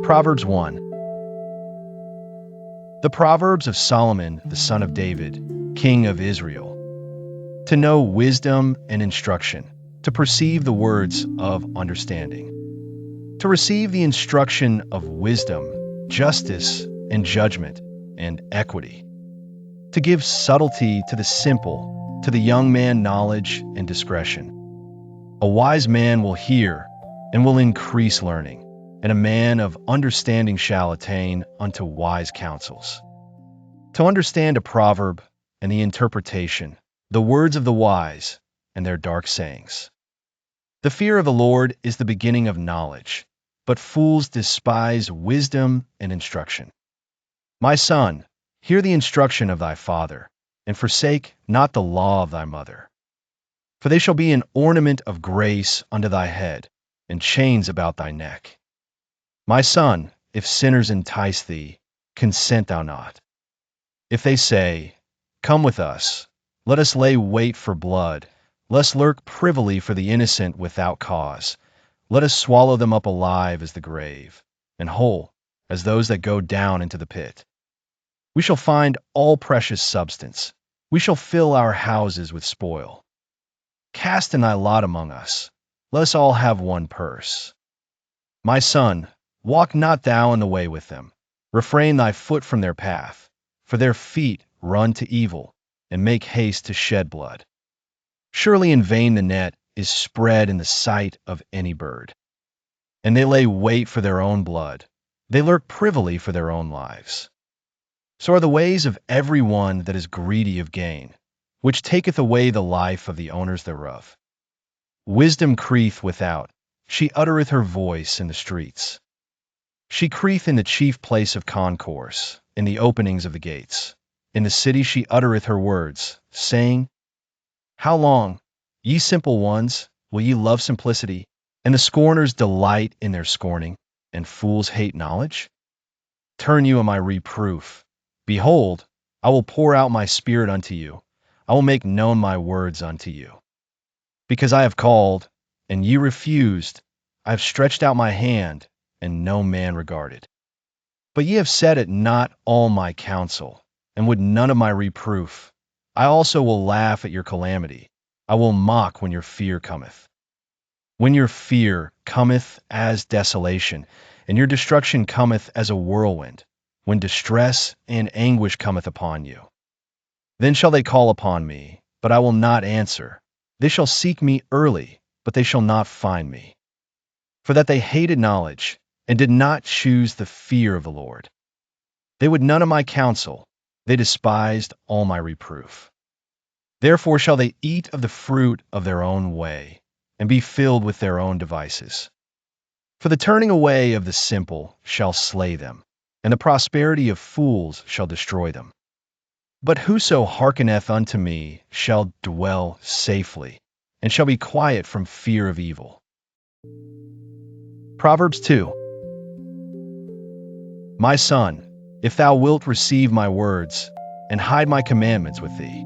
Proverbs 1. The Proverbs of Solomon, the son of David, king of Israel. To know wisdom and instruction, to perceive the words of understanding, to receive the instruction of wisdom, justice, and judgment, and equity, to give subtlety to the simple, to the young man knowledge and discretion. A wise man will hear and will increase learning, and a man of understanding shall attain unto wise counsels. To understand a proverb and the interpretation, the words of the wise and their dark sayings. The fear of the Lord is the beginning of knowledge, but fools despise wisdom and instruction. My son, hear the instruction of thy father, and forsake not the law of thy mother. For they shall be an ornament of grace unto thy head, and chains about thy neck. My son, if sinners entice thee, consent thou not. If they say, Come with us, let us lay wait for blood, let us lurk privily for the innocent without cause, let us swallow them up alive as the grave, and whole as those that go down into the pit. We shall find all precious substance, we shall fill our houses with spoil. Cast in thy lot among us, let us all have one purse. My son, walk not thou in the way with them, refrain thy foot from their path, for their feet run to evil, and make haste to shed blood. Surely in vain the net is spread in the sight of any bird. And they lay wait for their own blood, they lurk privily for their own lives. So are the ways of every one that is greedy of gain, which taketh away the life of the owners thereof. Wisdom crieth without, she uttereth her voice in the streets. She crieth in the chief place of concourse, in the openings of the gates. In the city she uttereth her words, saying, How long, ye simple ones, will ye love simplicity, and the scorners delight in their scorning, and fools hate knowledge? Turn you on my reproof. Behold, I will pour out my spirit unto you, I will make known my words unto you. Because I have called, and ye refused, I have stretched out my hand, and no man regarded. But ye have set at naught all my counsel, and would none of my reproof. I also will laugh at your calamity, I will mock when your fear cometh. When your fear cometh as desolation, and your destruction cometh as a whirlwind, when distress and anguish cometh upon you. Then shall they call upon me, but I will not answer. They shall seek me early, but they shall not find me. For that they hated knowledge, and did not choose the fear of the Lord. They would none of my counsel, they despised all my reproof. Therefore shall they eat of the fruit of their own way, and be filled with their own devices. For the turning away of the simple shall slay them, and the prosperity of fools shall destroy them. But whoso hearkeneth unto me shall dwell safely, and shall be quiet from fear of evil. Proverbs 2. My son, if thou wilt receive my words, and hide my commandments with thee,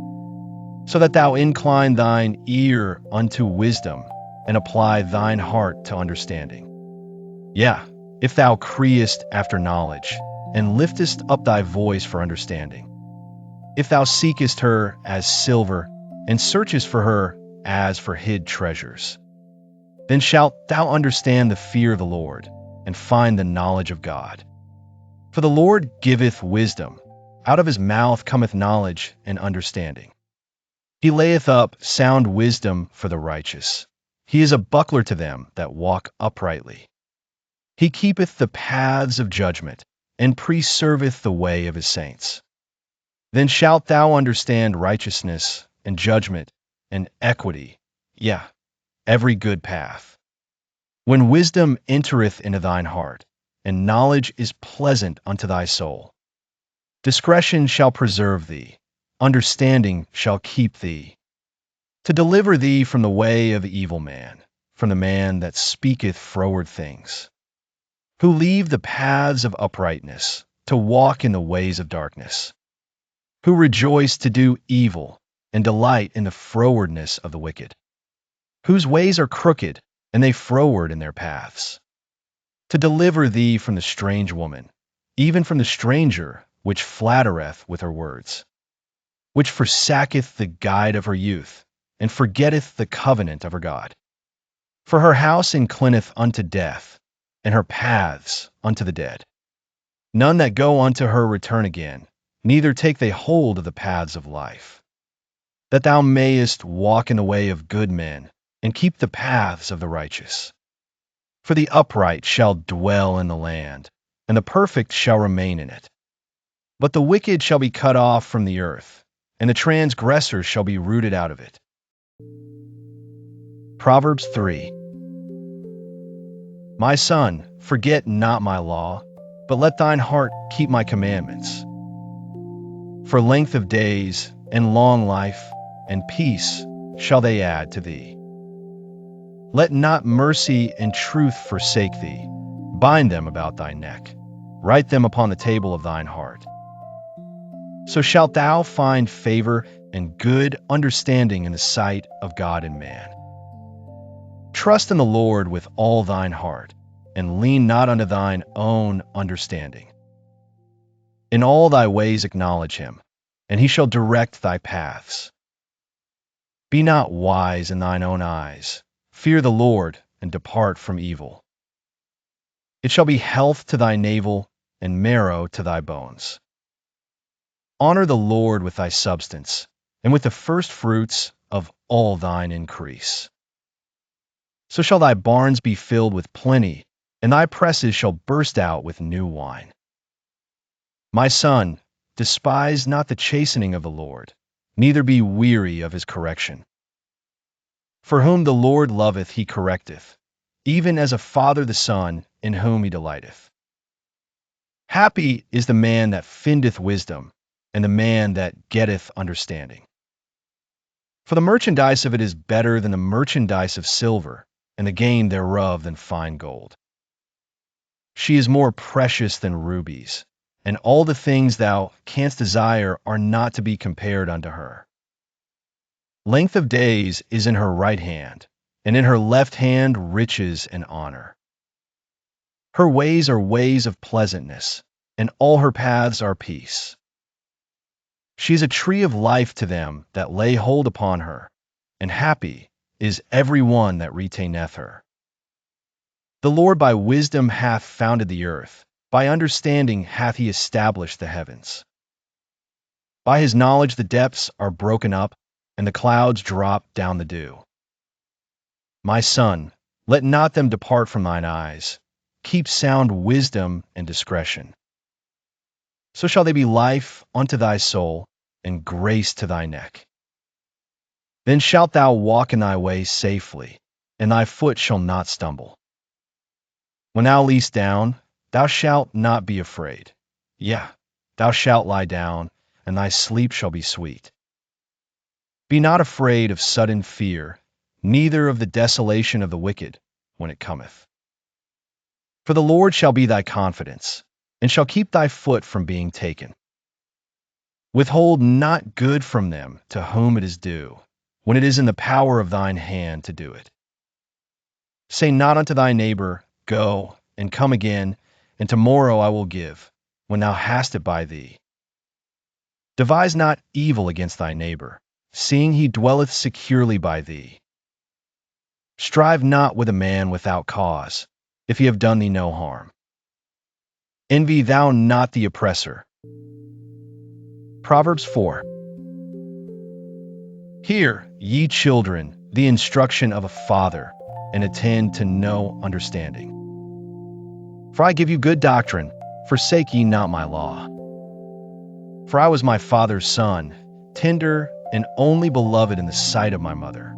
so that thou incline thine ear unto wisdom, and apply thine heart to understanding. Yea, if thou criest after knowledge, and liftest up thy voice for understanding. If thou seekest her as silver, and searchest for her as for hid treasures, then shalt thou understand the fear of the Lord, and find the knowledge of God. For the Lord giveth wisdom, out of his mouth cometh knowledge and understanding. He layeth up sound wisdom for the righteous. He is a buckler to them that walk uprightly. He keepeth the paths of judgment, and preserveth the way of his saints. Then shalt thou understand righteousness, and judgment, and equity, yea, every good path. When wisdom entereth into thine heart, and knowledge is pleasant unto thy soul. Discretion shall preserve thee, understanding shall keep thee, to deliver thee from the way of the evil man, from the man that speaketh froward things, who leave the paths of uprightness, to walk in the ways of darkness, who rejoice to do evil, and delight in the frowardness of the wicked, whose ways are crooked, and they froward in their paths. to deliver thee from the strange woman, even from the stranger which flattereth with her words, which forsaketh the guide of her youth, and forgetteth the covenant of her God. For her house inclineth unto death, and her paths unto the dead. None that go unto her return again, neither take they hold of the paths of life. That thou mayest walk in the way of good men, and keep the paths of the righteous. For the upright shall dwell in the land, and the perfect shall remain in it. But the wicked shall be cut off from the earth, and the transgressors shall be rooted out of it. Proverbs 3. My son, forget not my law, but let thine heart keep my commandments. For length of days, and long life, and peace shall they add to thee. Let not mercy and truth forsake thee. Bind them about thy neck. Write them upon the table of thine heart. So shalt thou find favor and good understanding in the sight of God and man. Trust in the Lord with all thine heart, and lean not unto thine own understanding. In all thy ways acknowledge him, and he shall direct thy paths. Be not wise in thine own eyes. Fear the Lord, and depart from evil. It shall be health to thy navel, and marrow to thy bones. Honor the Lord with thy substance, and with the first fruits of all thine increase. So shall thy barns be filled with plenty, and thy presses shall burst out with new wine. My son, despise not the chastening of the Lord, neither be weary of his correction. For whom the Lord loveth he correcteth, even as a father the son in whom he delighteth. Happy is the man that findeth wisdom, and the man that getteth understanding. For the merchandise of it is better than the merchandise of silver, and the gain thereof than fine gold. She is more precious than rubies, and all the things thou canst desire are not to be compared unto her. Length of days is in her right hand, and in her left hand riches and honor. Her ways are ways of pleasantness, and all her paths are peace. She is a tree of life to them that lay hold upon her, and happy is every one that retaineth her. The Lord by wisdom hath founded the earth, by understanding hath he established the heavens. By his knowledge the depths are broken up, and the clouds drop down the dew. My son, let not them depart from thine eyes. Keep sound wisdom and discretion. So shall they be life unto thy soul, and grace to thy neck. Then shalt thou walk in thy way safely, and thy foot shall not stumble. When thou liest down, thou shalt not be afraid. Yea, thou shalt lie down, and thy sleep shall be sweet. Be not afraid of sudden fear, neither of the desolation of the wicked, when it cometh. For the Lord shall be thy confidence, and shall keep thy foot from being taken. Withhold not good from them to whom it is due, when it is in the power of thine hand to do it. Say not unto thy neighbor, Go, and come again, and tomorrow I will give, when thou hast it by thee. Devise not evil against thy neighbor, seeing he dwelleth securely by thee. Strive not with a man without cause, if he have done thee no harm. Envy thou not the oppressor. Proverbs 4. Hear, ye children, the instruction of a father, and attend to no understanding. For I give you good doctrine, forsake ye not my law. For I was my father's son, tender and only beloved in the sight of my mother.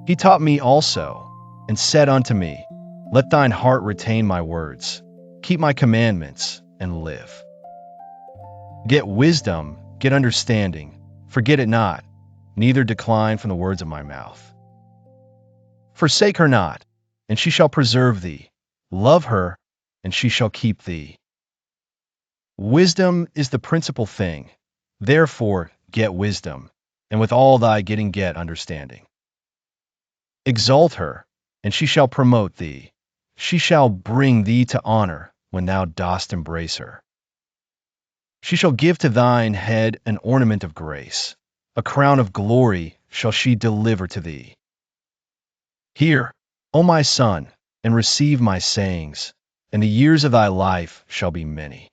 He taught me also, and said unto me, Let thine heart retain my words, keep my commandments, and live. Get wisdom, get understanding, forget it not, neither decline from the words of my mouth. Forsake her not, and she shall preserve thee. Love her, and she shall keep thee. Wisdom is the principal thing. Therefore get wisdom, and with all thy getting get understanding. Exalt her, and she shall promote thee. she shall bring thee to honor when thou dost embrace her. She shall give to thine head an ornament of grace, a crown of glory shall she deliver to thee. Hear, O my son, and receive my sayings, and the years of thy life shall be many.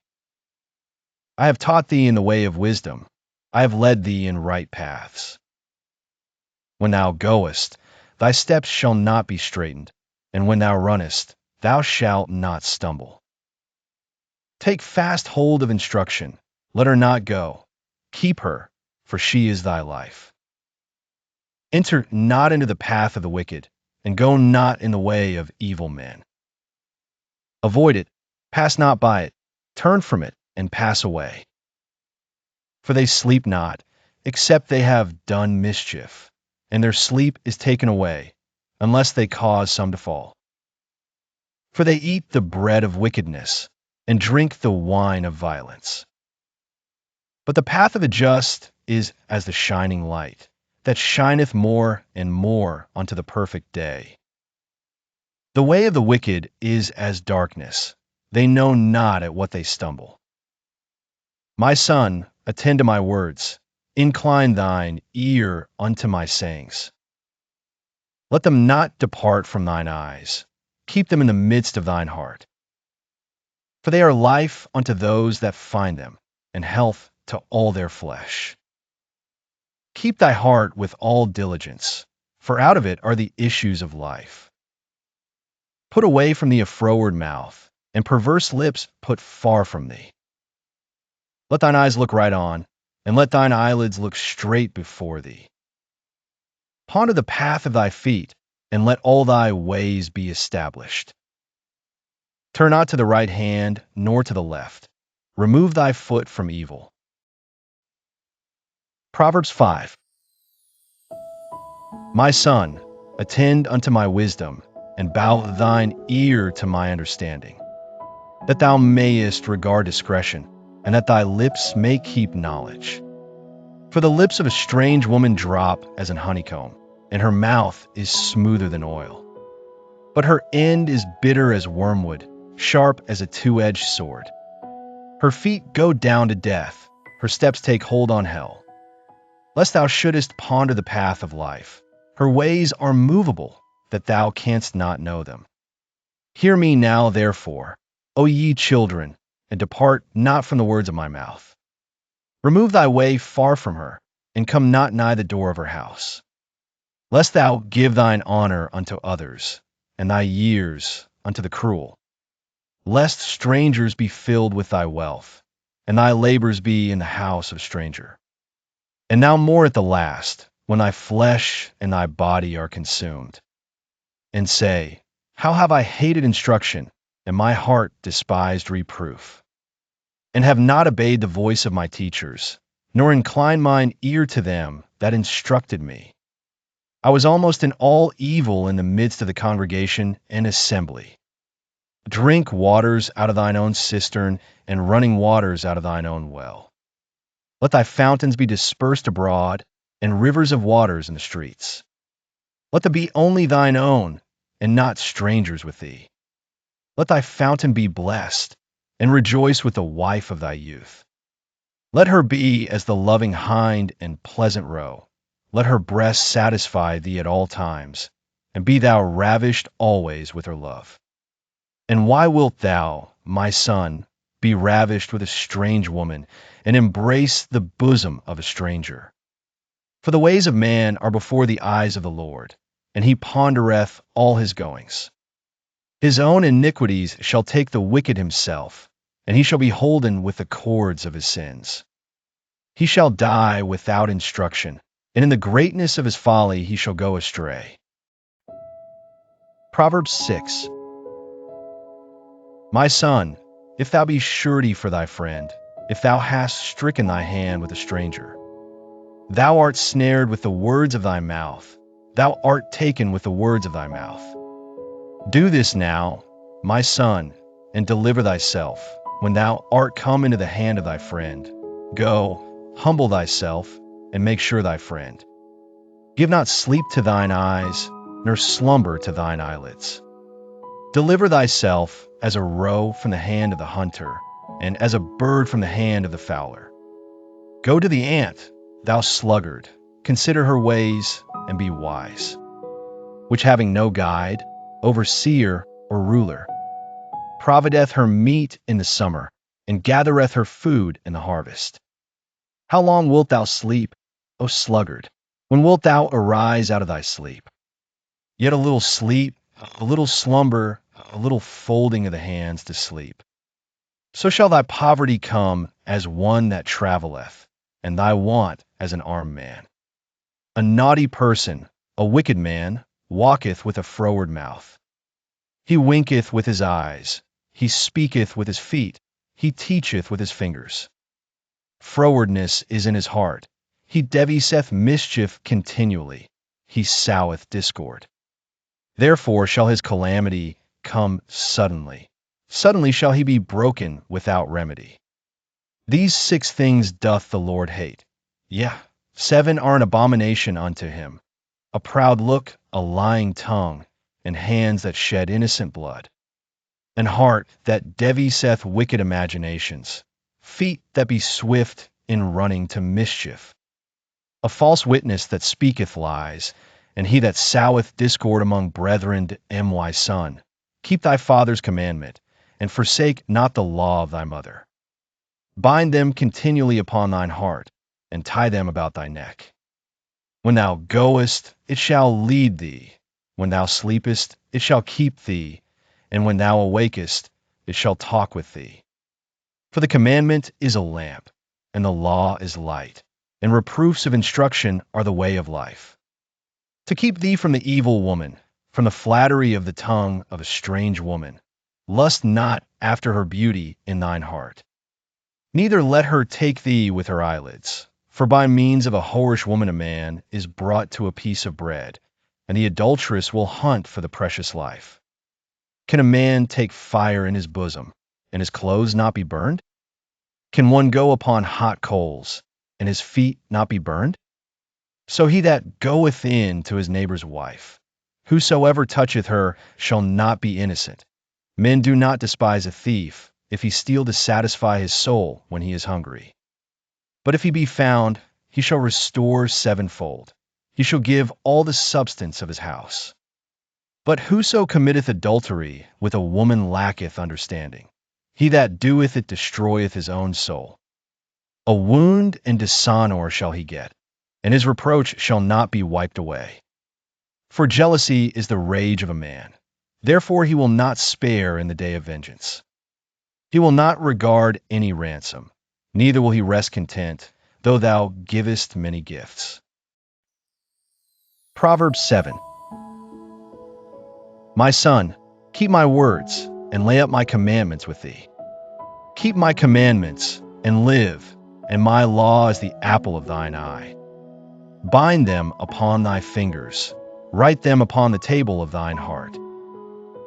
I have taught thee in the way of wisdom, I have led thee in right paths. When thou goest, thy steps shall not be straitened, and when thou runnest, thou shalt not stumble. Take fast hold of instruction, let her not go. Keep her, for she is thy life. Enter not into the path of the wicked, and go not in the way of evil men. Avoid it, pass not by it, turn from it, and pass away. For they sleep not, except they have done mischief, and their sleep is taken away, unless they cause some to fall. For they eat the bread of wickedness, and drink the wine of violence. But the path of the just is as the shining light, that shineth more and more unto the perfect day. The way of the wicked is as darkness, they know not at what they stumble. My son, attend to my words, incline thine ear unto my sayings. Let them not depart from thine eyes, keep them in the midst of thine heart. For they are life unto those that find them, and health to all their flesh. Keep thy heart with all diligence, for out of it are the issues of life. Put away from thee a froward mouth, and perverse lips put far from thee. Let thine eyes look right on, and let thine eyelids look straight before thee. Ponder the path of thy feet, and let all thy ways be established. Turn not to the right hand, nor to the left. Remove thy foot from evil. Proverbs 5. My son, attend unto my wisdom, and bow thine ear to my understanding, that thou mayest regard discretion, and that thy lips may keep knowledge. For the lips of a strange woman drop as an honeycomb, and her mouth is smoother than oil. But her end is bitter as wormwood, sharp as a two-edged sword. Her feet go down to death, her steps take hold on hell. Lest thou shouldest ponder the path of life, her ways are movable, that thou canst not know them. Hear me now, therefore, O ye children, and depart not from the words of my mouth. Remove thy way far from her, and come not nigh the door of her house. Lest thou give thine honor unto others, and thy years unto the cruel. Lest strangers be filled with thy wealth, and thy labors be in the house of a stranger. And now more at the last, when thy flesh and thy body are consumed. And say, how have I hated instruction, and my heart despised reproof? And have not obeyed the voice of my teachers, nor inclined mine ear to them that instructed me. I was almost in all evil in the midst of the congregation and assembly. Drink waters out of thine own cistern, and running waters out of thine own well. Let thy fountains be dispersed abroad, and rivers of waters in the streets. Let them be only thine own, and not strangers with thee. Let thy fountain be blessed, and rejoice with the wife of thy youth. Let her be as the loving hind and pleasant roe. Let her breast satisfy thee at all times, and be thou ravished always with her love. And why wilt thou, my son, be ravished with a strange woman, and embrace the bosom of a stranger? For the ways of man are before the eyes of the Lord, and he pondereth all his goings. His own iniquities shall take the wicked himself, and he shall be holden with the cords of his sins. He shall die without instruction, and in the greatness of his folly he shall go astray. Proverbs 6. My son, if thou be surety for thy friend, if thou hast stricken thy hand with a stranger, thou art snared with the words of thy mouth, thou art taken with the words of thy mouth. Do this now, my son, and deliver thyself, when thou art come into the hand of thy friend. Go, humble thyself, and make sure thy friend. Give not sleep to thine eyes, nor slumber to thine eyelids. Deliver thyself as a roe from the hand of the hunter, and as a bird from the hand of the fowler. Go to the ant, thou sluggard, consider her ways, and be wise, which having no guide, overseer, or ruler, provideth her meat in the summer, and gathereth her food in the harvest. How long wilt thou sleep, O sluggard? When wilt thou arise out of thy sleep? Yet a little sleep, a little slumber, a little folding of the hands to sleep. So shall thy poverty come as one that travelleth, and thy want as an armed man. A naughty person, a wicked man, walketh with a froward mouth. He winketh with his eyes, he speaketh with his feet, he teacheth with his fingers. Frowardness is in his heart, he deviseth mischief continually, he soweth discord. Therefore shall his calamity come suddenly. Suddenly shall he be broken without remedy. These 6 things doth the Lord hate. Yea, 7 are an abomination unto him: a proud look, a lying tongue, and hands that shed innocent blood, an heart that deviseth wicked imaginations, feet that be swift in running to mischief, a false witness that speaketh lies, and he that soweth discord among brethren. My son, keep thy father's commandment, and forsake not the law of thy mother. Bind them continually upon thine heart, and tie them about thy neck. When thou goest, it shall lead thee. When thou sleepest, it shall keep thee. And when thou awakest, it shall talk with thee. For the commandment is a lamp, and the law is light, and reproofs of instruction are the way of life. To keep thee from the evil woman, from the flattery of the tongue of a strange woman. Lust not after her beauty in thine heart. Neither let her take thee with her eyelids. For by means of a whorish woman a man is brought to a piece of bread, and the adulteress will hunt for the precious life. Can a man take fire in his bosom, and his clothes not be burned? Can one go upon hot coals, and his feet not be burned? So he that goeth in to his neighbor's wife, whosoever toucheth her shall not be innocent. Men do not despise a thief, if he steal to satisfy his soul when he is hungry. But if he be found, he shall restore 7-fold. He shall give all the substance of his house. But whoso committeth adultery with a woman lacketh understanding. He that doeth it destroyeth his own soul. A wound and dishonor shall he get, and his reproach shall not be wiped away. For jealousy is the rage of a man. Therefore he will not spare in the day of vengeance. He will not regard any ransom, neither will he rest content, though thou givest many gifts. Proverbs 7. My son, keep my words, and lay up my commandments with thee. Keep my commandments, and live, and my law is the apple of thine eye. Bind them upon thy fingers, write them upon the table of thine heart.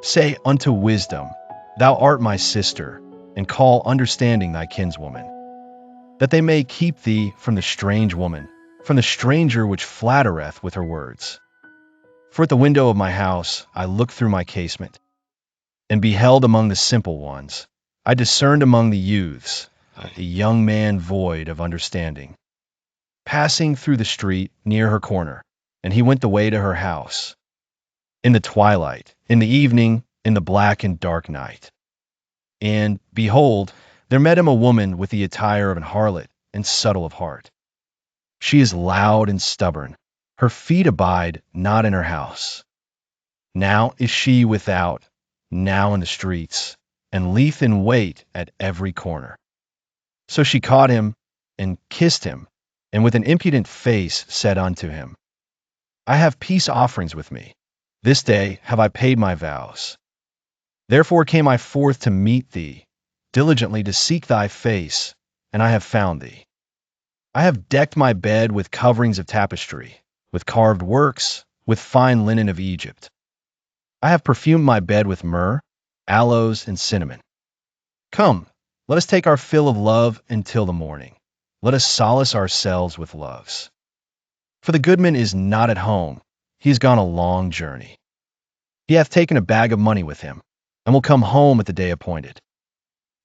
Say unto wisdom, Thou art my sister, and call understanding thy kinswoman, that they may keep thee from the strange woman, from the stranger which flattereth with her words. For at the window of my house I looked through my casement, and beheld among the simple ones, I discerned among the youths, a young man void of understanding, passing through the street near her corner, and he went the way to her house. In the twilight, in the evening, in the black and dark night. And, behold, there met him a woman with the attire of an harlot and subtle of heart. She is loud and stubborn. Her feet abide not in her house. Now is she without, now in the streets, and lieth in wait at every corner. So she caught him and kissed him, and with an impudent face said unto him, I have peace offerings with me. This day have I paid my vows. Therefore came I forth to meet thee, diligently to seek thy face, and I have found thee. I have decked my bed with coverings of tapestry, with carved works, with fine linen of Egypt. I have perfumed my bed with myrrh, aloes, and cinnamon. Come, let us take our fill of love until the morning. Let us solace ourselves with loves. For the goodman is not at home, he has gone a long journey. He hath taken a bag of money with him. and will come home at the day appointed.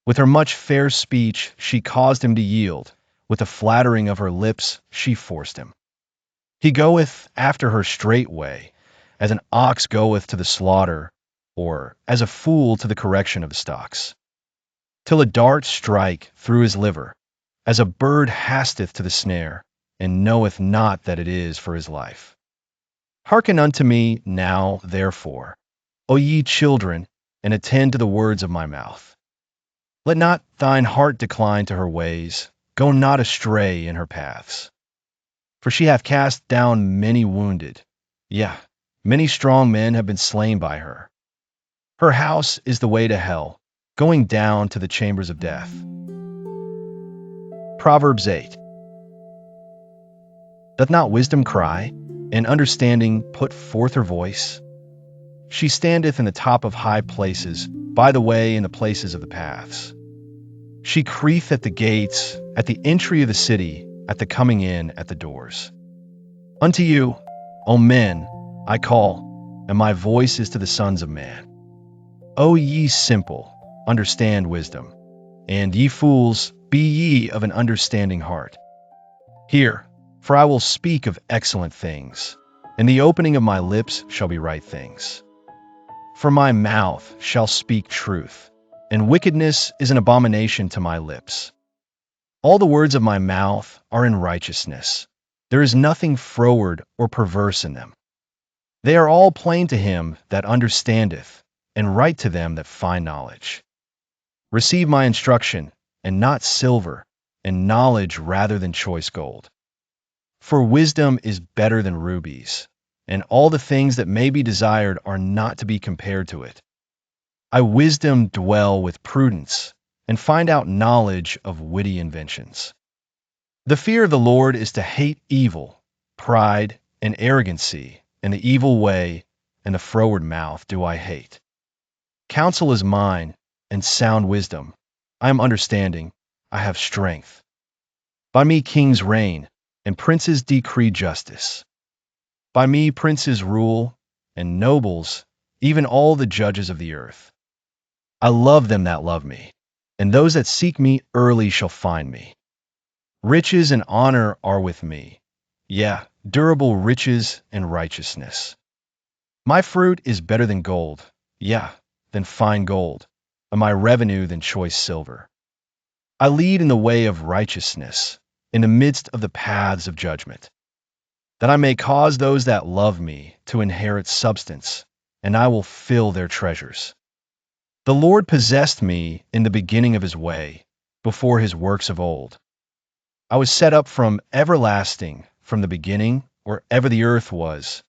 With her much fair speech she caused him to yield, with the flattering of her lips she forced him. He goeth after her straightway, as an ox goeth to the slaughter, or as a fool to the correction of the stocks. Till a dart strike through his liver, as a bird hasteth to the snare, and knoweth not that it is for his life. Hearken unto me now, therefore, O ye children, and attend to the words of my mouth. Let not thine heart decline to her ways, go not astray in her paths. For she hath cast down many wounded, yea, many strong men have been slain by her. Her house is the way to hell, going down to the chambers of death. Proverbs 8. Doth not wisdom cry, and understanding put forth her voice? She standeth in the top of high places, by the way in the places of the paths. She crieth at the gates, at the entry of the city, at the coming in at the doors. Unto you, O men, I call, and my voice is to the sons of man. O ye simple, understand wisdom, and ye fools, be ye of an understanding heart. Hear, for I will speak of excellent things, and the opening of my lips shall be right things. For my mouth shall speak truth, and wickedness is an abomination to my lips. All the words of my mouth are in righteousness. There is nothing froward or perverse in them. They are all plain to him that understandeth, and right to them that find knowledge. Receive my instruction, and not silver, and knowledge rather than choice gold. For wisdom is better than rubies, and all the things that may be desired are not to be compared to it. I wisdom dwell with prudence, and find out knowledge of witty inventions. The fear of the Lord is to hate evil, pride, and arrogancy, and the evil way, and the froward mouth do I hate. Counsel is mine, and sound wisdom. I am understanding, I have strength. By me kings reign, and princes decree justice. By me princes rule, and nobles, even all the judges of the earth. I love them that love me, and those that seek me early shall find me. Riches and honor are with me, yea, durable riches and righteousness. My fruit is better than gold, yea, than fine gold, and my revenue than choice silver. I lead in the way of righteousness, in the midst of the paths of judgment, that I may cause those that love me to inherit substance, and I will fill their treasures. The Lord possessed me in the beginning of his way, before his works of old. I was set up from everlasting, from the beginning, or ever the earth was.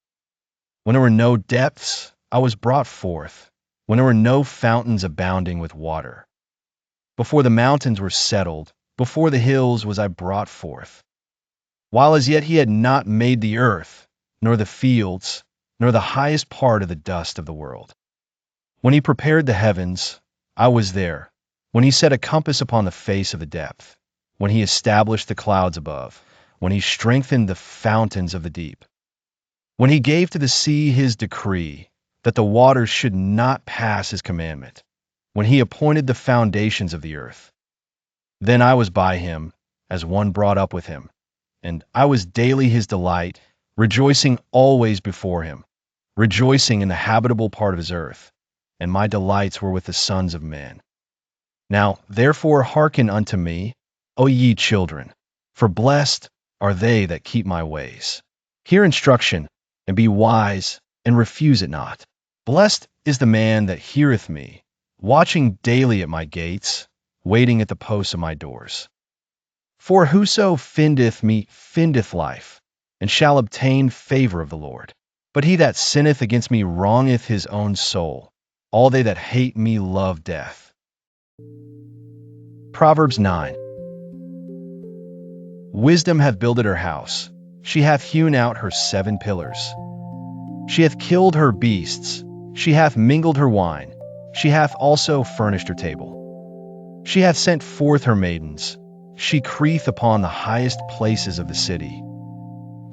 When there were no depths, I was brought forth, when there were no fountains abounding with water. Before the mountains were settled, before the hills was I brought forth. While as yet he had not made the earth, nor the fields, nor the highest part of the dust of the world. When he prepared the heavens, I was there. When he set a compass upon the face of the depth, when he established the clouds above, when he strengthened the fountains of the deep, when he gave to the sea his decree, that the waters should not pass his commandment, when he appointed the foundations of the earth. Then I was by him, as one brought up with him, and I was daily his delight, rejoicing always before him, rejoicing in the habitable part of his earth, and my delights were with the sons of men. Now therefore hearken unto me, O ye children, for blessed are they that keep my ways. Hear instruction, and be wise, and refuse it not. Blessed is the man that heareth me, watching daily at my gates, waiting at the posts of my doors. For whoso findeth me findeth life, and shall obtain favor of the Lord. But he that sinneth against me wrongeth his own soul. All they that hate me love death. Proverbs 9. Wisdom hath builded her house, she hath hewn out her 7 pillars. She hath killed her beasts, she hath mingled her wine, she hath also furnished her table. She hath sent forth her maidens, she crieth upon the highest places of the city.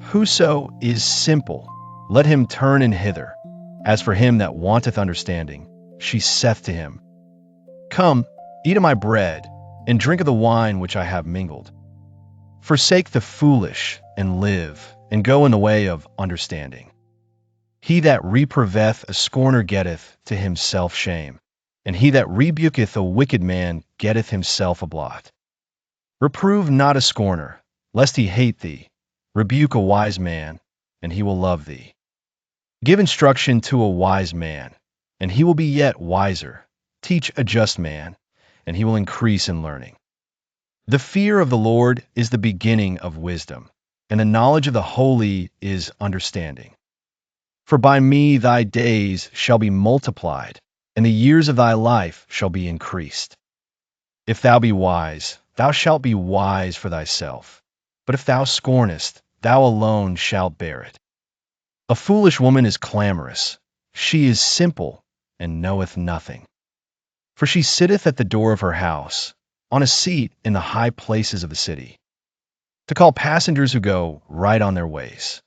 Whoso is simple, let him turn in hither. As for him that wanteth understanding, she saith to him, Come, eat of my bread, and drink of the wine which I have mingled. Forsake the foolish, and live, and go in the way of understanding. He that reproveth a scorner getteth to himself shame, and he that rebuketh a wicked man getteth himself a blot. Reprove not a scorner, lest he hate thee. Rebuke a wise man, and he will love thee. Give instruction to a wise man, and he will be yet wiser. Teach a just man, and he will increase in learning. The fear of the Lord is the beginning of wisdom, and the knowledge of the holy is understanding. For by me thy days shall be multiplied, and the years of thy life shall be increased. If thou be wise, thou shalt be wise for thyself. But if thou scornest, thou alone shalt bear it. A foolish woman is clamorous. She is simple, and knoweth nothing. For she sitteth at the door of her house, on a seat in the high places of the city, to call passengers who go right on their ways.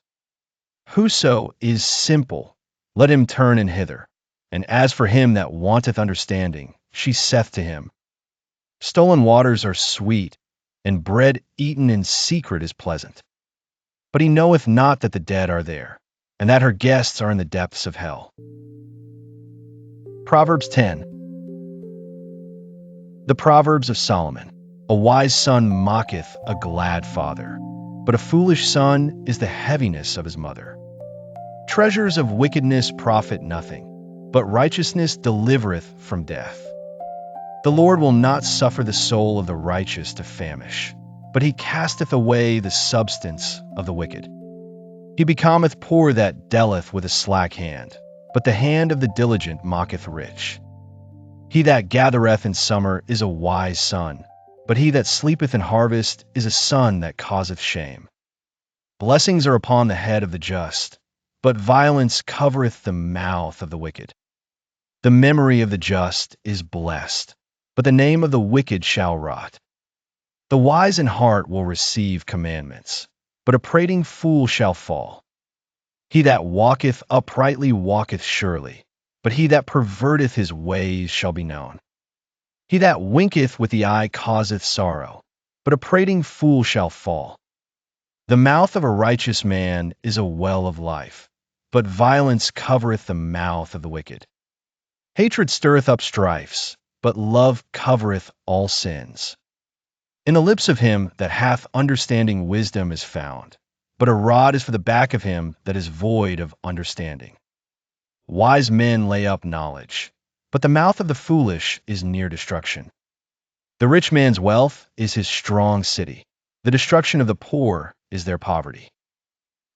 Whoso is simple, let him turn in hither. And as for him that wanteth understanding, she saith to him, Stolen waters are sweet, and bread eaten in secret is pleasant. But he knoweth not that the dead are there, and that her guests are in the depths of hell. Proverbs 10. The Proverbs of Solomon. A wise son mocketh a glad father, but a foolish son is the heaviness of his mother. Treasures of wickedness profit nothing, but righteousness delivereth from death. The Lord will not suffer the soul of the righteous to famish, but he casteth away the substance of the wicked. He becometh poor that dealeth with a slack hand, but the hand of the diligent mocketh rich. He that gathereth in summer is a wise son, but he that sleepeth in harvest is a son that causeth shame. Blessings are upon the head of the just, but violence covereth the mouth of the wicked. The memory of the just is blessed, but the name of the wicked shall rot. The wise in heart will receive commandments, but a prating fool shall fall. He that walketh uprightly walketh surely, but he that perverteth his ways shall be known. He that winketh with the eye causeth sorrow, but a prating fool shall fall. The mouth of a righteous man is a well of life, but violence covereth the mouth of the wicked. Hatred stirreth up strifes, but love covereth all sins. In the lips of him that hath understanding wisdom is found, but a rod is for the back of him that is void of understanding. Wise men lay up knowledge, but the mouth of the foolish is near destruction. The rich man's wealth is his strong city. The destruction of the poor is their poverty.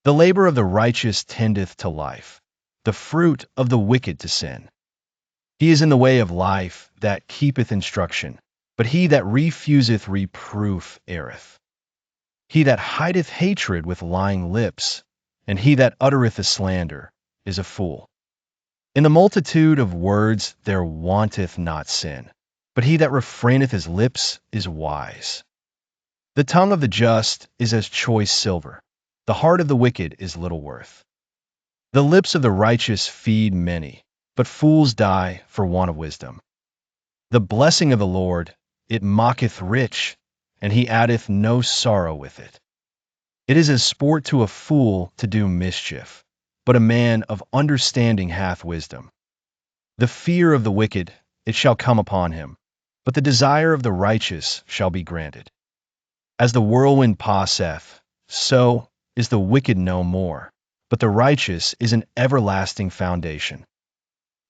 The labor of the righteous tendeth to life, the fruit of the wicked to sin. He is in the way of life that keepeth instruction, but he that refuseth reproof erreth. He that hideth hatred with lying lips, and he that uttereth a slander, is a fool. In the multitude of words there wanteth not sin, but he that refraineth his lips is wise. The tongue of the just is as choice silver, the heart of the wicked is little worth. The lips of the righteous feed many, but fools die for want of wisdom. The blessing of the Lord, it mocketh rich, and he addeth no sorrow with it. It is as sport to a fool to do mischief, but a man of understanding hath wisdom. The fear of the wicked, it shall come upon him, but the desire of the righteous shall be granted. As the whirlwind passeth, so is the wicked no more, but the righteous is an everlasting foundation.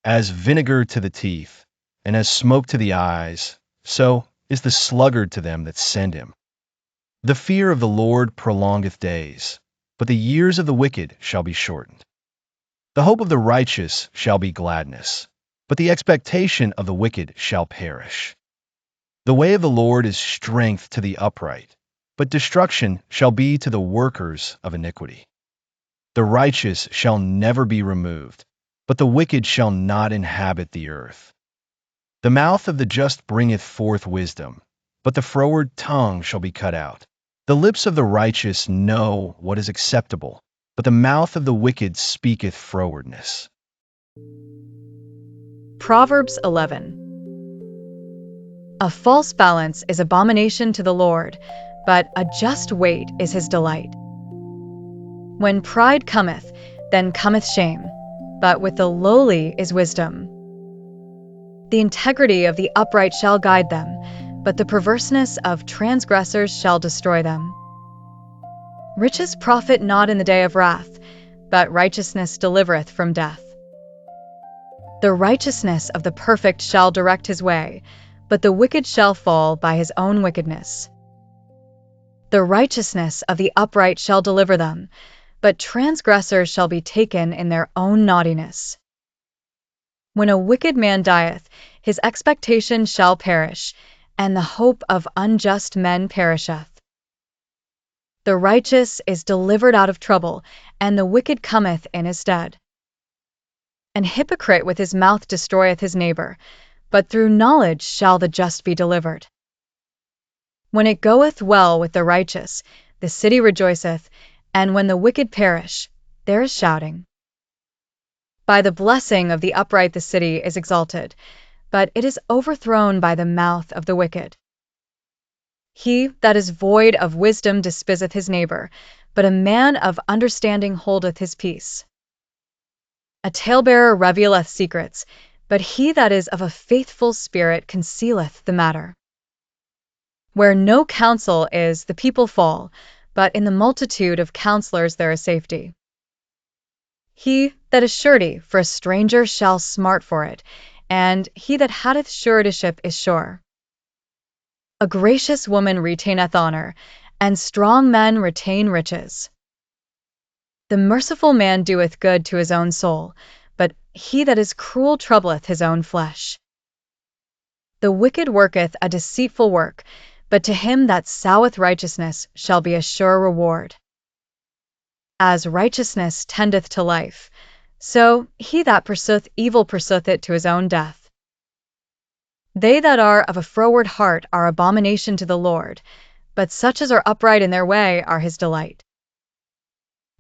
As vinegar to the teeth, and as smoke to the eyes, so is the sluggard to them that send him. The fear of the Lord prolongeth days, but the years of the wicked shall be shortened. The hope of the righteous shall be gladness, but the expectation of the wicked shall perish. The way of the Lord is strength to the upright, but destruction shall be to the workers of iniquity. The righteous shall never be removed, but the wicked shall not inhabit the earth. The mouth of the just bringeth forth wisdom, but the froward tongue shall be cut out. The lips of the righteous know what is acceptable, but the mouth of the wicked speaketh frowardness. Proverbs 11. A false balance is abomination to the Lord, but a just weight is his delight. When pride cometh, then cometh shame, but with the lowly is wisdom. The integrity of the upright shall guide them, but the perverseness of transgressors shall destroy them. Riches profit not in the day of wrath, but righteousness delivereth from death. The righteousness of the perfect shall direct his way, but the wicked shall fall by his own wickedness. The righteousness of the upright shall deliver them, but transgressors shall be taken in their own naughtiness. When a wicked man dieth, his expectation shall perish, and the hope of unjust men perisheth. The righteous is delivered out of trouble, and the wicked cometh in his stead. An hypocrite with his mouth destroyeth his neighbor, but through knowledge shall the just be delivered. When it goeth well with the righteous, the city rejoiceth, and when the wicked perish, there is shouting. By the blessing of the upright the city is exalted, but it is overthrown by the mouth of the wicked. He that is void of wisdom despiseth his neighbor, but a man of understanding holdeth his peace. A talebearer revealeth secrets, but he that is of a faithful spirit concealeth the matter. Where no counsel is, the people fall, but in the multitude of counselors there is safety. He that is surety for a stranger shall smart for it, and he that hath suretyship is sure. A gracious woman retaineth honor, and strong men retain riches. The merciful man doeth good to his own soul, but he that is cruel troubleth his own flesh. The wicked worketh a deceitful work, but to him that soweth righteousness shall be a sure reward. As righteousness tendeth to life, so he that pursueth evil pursueth it to his own death. They that are of a froward heart are abomination to the Lord, but such as are upright in their way are his delight.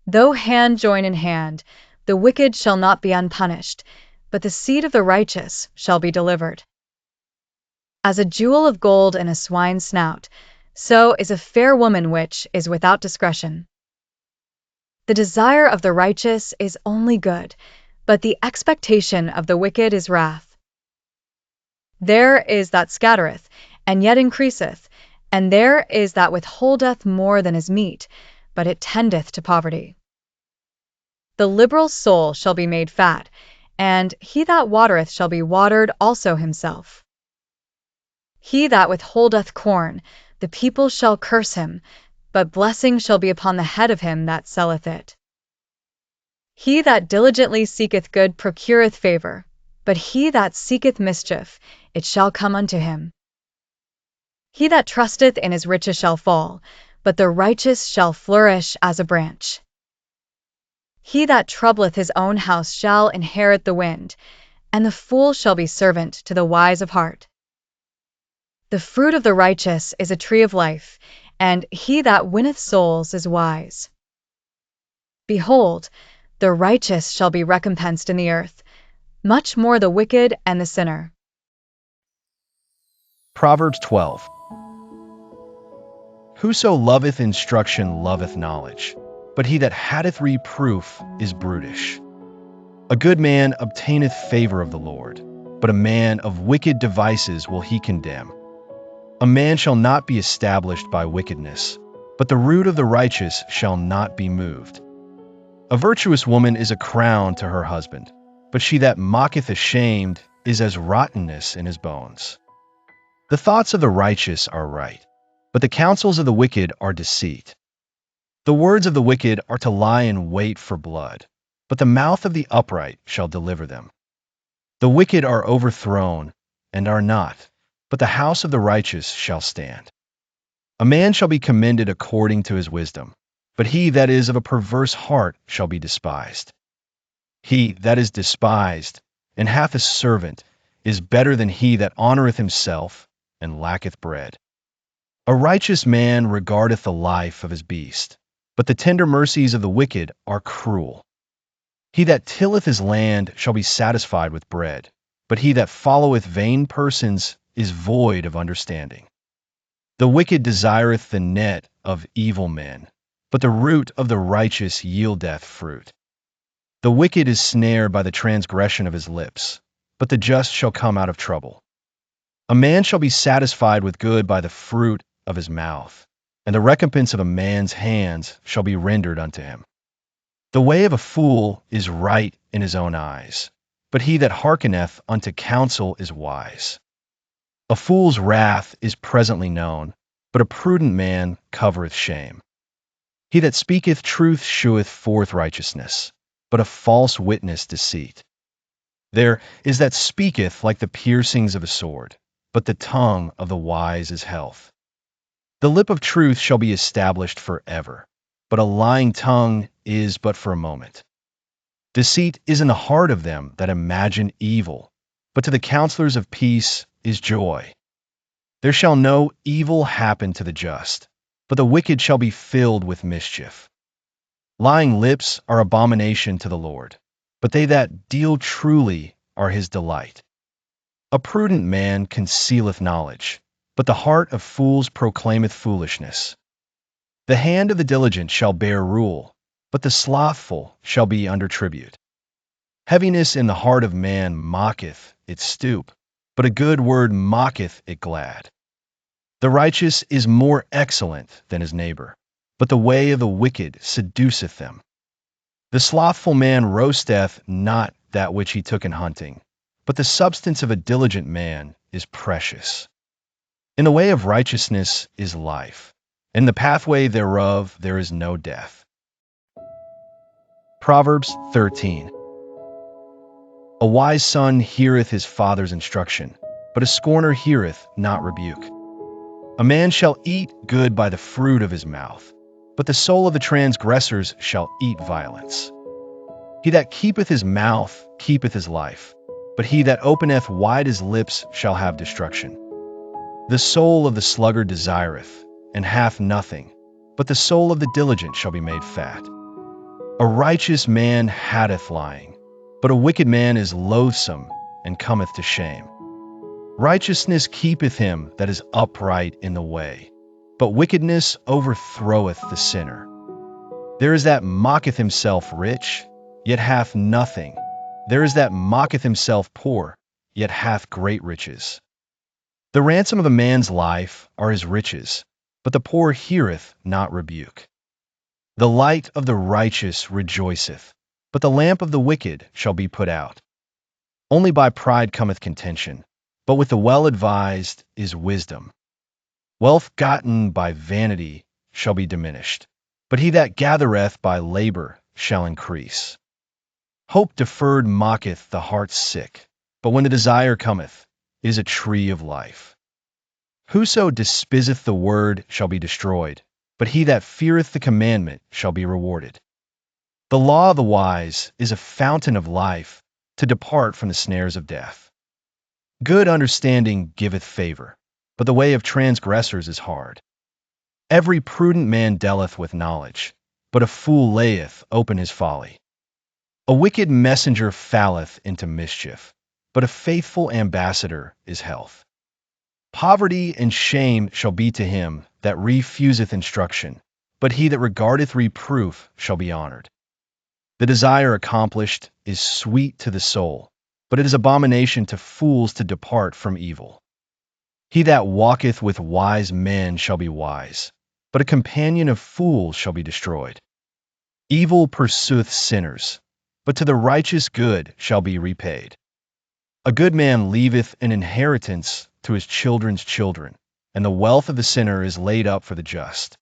Though hand join in hand, the wicked shall not be unpunished, but the seed of the righteous shall be delivered. As a jewel of gold in a swine's snout, so is a fair woman which is without discretion. The desire of the righteous is only good, but the expectation of the wicked is wrath. There is that scattereth, and yet increaseth, and there is that withholdeth more than is meet, but it tendeth to poverty. The liberal soul shall be made fat, and he that watereth shall be watered also himself. He that withholdeth corn, the people shall curse him, but blessing shall be upon the head of him that selleth it. He that diligently seeketh good procureth favor, but he that seeketh mischief, it shall come unto him. He that trusteth in his riches shall fall, but the righteous shall flourish as a branch. He that troubleth his own house shall inherit the wind, and the fool shall be servant to the wise of heart. The fruit of the righteous is a tree of life, and he that winneth souls is wise. Behold, the righteous shall be recompensed in the earth, much more the wicked and the sinner. Proverbs 12. Whoso loveth instruction loveth knowledge, but he that hateth reproof is brutish. A good man obtaineth favor of the Lord, but a man of wicked devices will he condemn. A man shall not be established by wickedness, but the root of the righteous shall not be moved. A virtuous woman is a crown to her husband, but she that mocketh ashamed is as rottenness in his bones. The thoughts of the righteous are right, but the counsels of the wicked are deceit. The words of the wicked are to lie in wait for blood, but the mouth of the upright shall deliver them. The wicked are overthrown, and are not, but the house of the righteous shall stand. A man shall be commended according to his wisdom, but he that is of a perverse heart shall be despised. He that is despised, and hath a servant, is better than he that honoureth himself, and lacketh bread. A righteous man regardeth the life of his beast, but the tender mercies of the wicked are cruel. He that tilleth his land shall be satisfied with bread, but he that followeth vain persons is void of understanding. The wicked desireth the net of evil men, but the root of the righteous yieldeth fruit. The wicked is snared by the transgression of his lips, but the just shall come out of trouble. A man shall be satisfied with good by the fruit of his mouth, and the recompense of a man's hands shall be rendered unto him. The way of a fool is right in his own eyes, but he that hearkeneth unto counsel is wise. A fool's wrath is presently known, but a prudent man covereth shame. He that speaketh truth sheweth forth righteousness, but a false witness deceit. There is that speaketh like the piercings of a sword, but the tongue of the wise is health. The lip of truth shall be established forever, but a lying tongue is but for a moment. Deceit is in the heart of them that imagine evil, but to the counselors of peace is joy. There shall no evil happen to the just, but the wicked shall be filled with mischief. Lying lips are abomination to the Lord, but they that deal truly are his delight. A prudent man concealeth knowledge, but the heart of fools proclaimeth foolishness. The hand of the diligent shall bear rule, but the slothful shall be under tribute. Heaviness in the heart of man mocketh it stoop, but a good word mocketh it glad. The righteous is more excellent than his neighbor, but the way of the wicked seduceth them. The slothful man roasteth not that which he took in hunting, but the substance of a diligent man is precious. In the way of righteousness is life, in the pathway thereof there is no death. Proverbs 13. A wise son heareth his father's instruction, but a scorner heareth not rebuke. A man shall eat good by the fruit of his mouth, but the soul of the transgressors shall eat violence. He that keepeth his mouth keepeth his life, but he that openeth wide his lips shall have destruction. The soul of the sluggard desireth, and hath nothing, but the soul of the diligent shall be made fat. A righteous man hateth lying, but a wicked man is loathsome, and cometh to shame. Righteousness keepeth him that is upright in the way, but wickedness overthroweth the sinner. There is that mocketh himself rich, yet hath nothing. There is that mocketh himself poor, yet hath great riches. The ransom of a man's life are his riches, but the poor heareth not rebuke. The light of the righteous rejoiceth, but the lamp of the wicked shall be put out. Only by pride cometh contention, but with the well-advised is wisdom. Wealth gotten by vanity shall be diminished, but he that gathereth by labor shall increase. Hope deferred mocketh the heart sick, but when the desire cometh, it is a tree of life. Whoso despiseth the word shall be destroyed, but he that feareth the commandment shall be rewarded. The law of the wise is a fountain of life, to depart from the snares of death. Good understanding giveth favor, but the way of transgressors is hard. Every prudent man dealeth with knowledge, but a fool layeth open his folly. A wicked messenger falleth into mischief, but a faithful ambassador is health. Poverty and shame shall be to him that refuseth instruction, but he that regardeth reproof shall be honored. The desire accomplished is sweet to the soul, but it is abomination to fools to depart from evil. He that walketh with wise men shall be wise, but a companion of fools shall be destroyed. Evil pursueth sinners, but to the righteous good shall be repaid. A good man leaveth an inheritance to his children's children, and the wealth of the sinner is laid up for the just.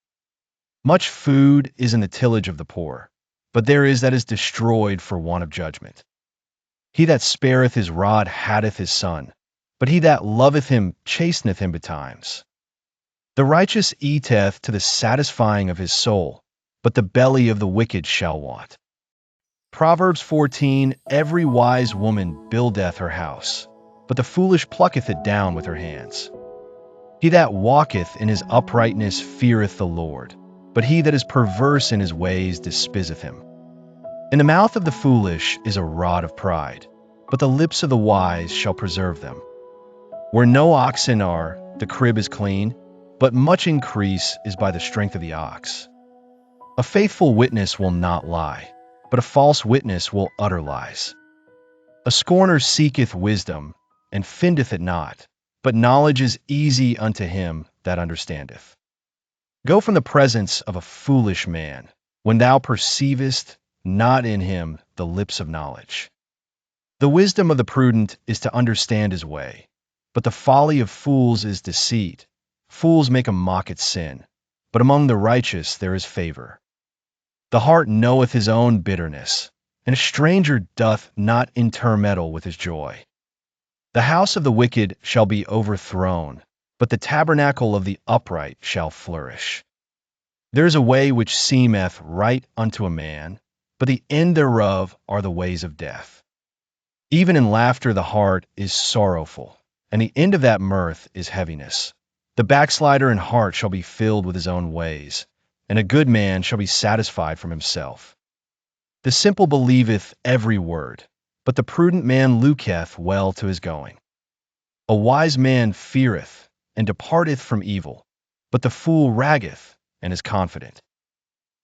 Much food is in the tillage of the poor, but there is that is destroyed for want of judgment. He that spareth his rod hateth his son, but he that loveth him chasteneth him betimes. The righteous eateth to the satisfying of his soul, but the belly of the wicked shall want. Proverbs 14. Every wise woman buildeth her house, but the foolish plucketh it down with her hands. He that walketh in his uprightness feareth the Lord, but he that is perverse in his ways despiseth him. In the mouth of the foolish is a rod of pride, but the lips of the wise shall preserve them. Where no oxen are, the crib is clean, but much increase is by the strength of the ox. A faithful witness will not lie, but a false witness will utter lies. A scorner seeketh wisdom, and findeth it not, but knowledge is easy unto him that understandeth. Go from the presence of a foolish man, when thou perceivest not in him the lips of knowledge. The wisdom of the prudent is to understand his way, but the folly of fools is deceit. Fools make a mock at sin, but among the righteous there is favor. The heart knoweth his own bitterness, and a stranger doth not intermeddle with his joy. The house of the wicked shall be overthrown, but the tabernacle of the upright shall flourish. There is a way which seemeth right unto a man, but the end thereof are the ways of death. Even in laughter the heart is sorrowful, and the end of that mirth is heaviness. The backslider in heart shall be filled with his own ways, and a good man shall be satisfied from himself. The simple believeth every word, but the prudent man looketh well to his going. A wise man feareth, and departeth from evil, but the fool raggeth, and is confident.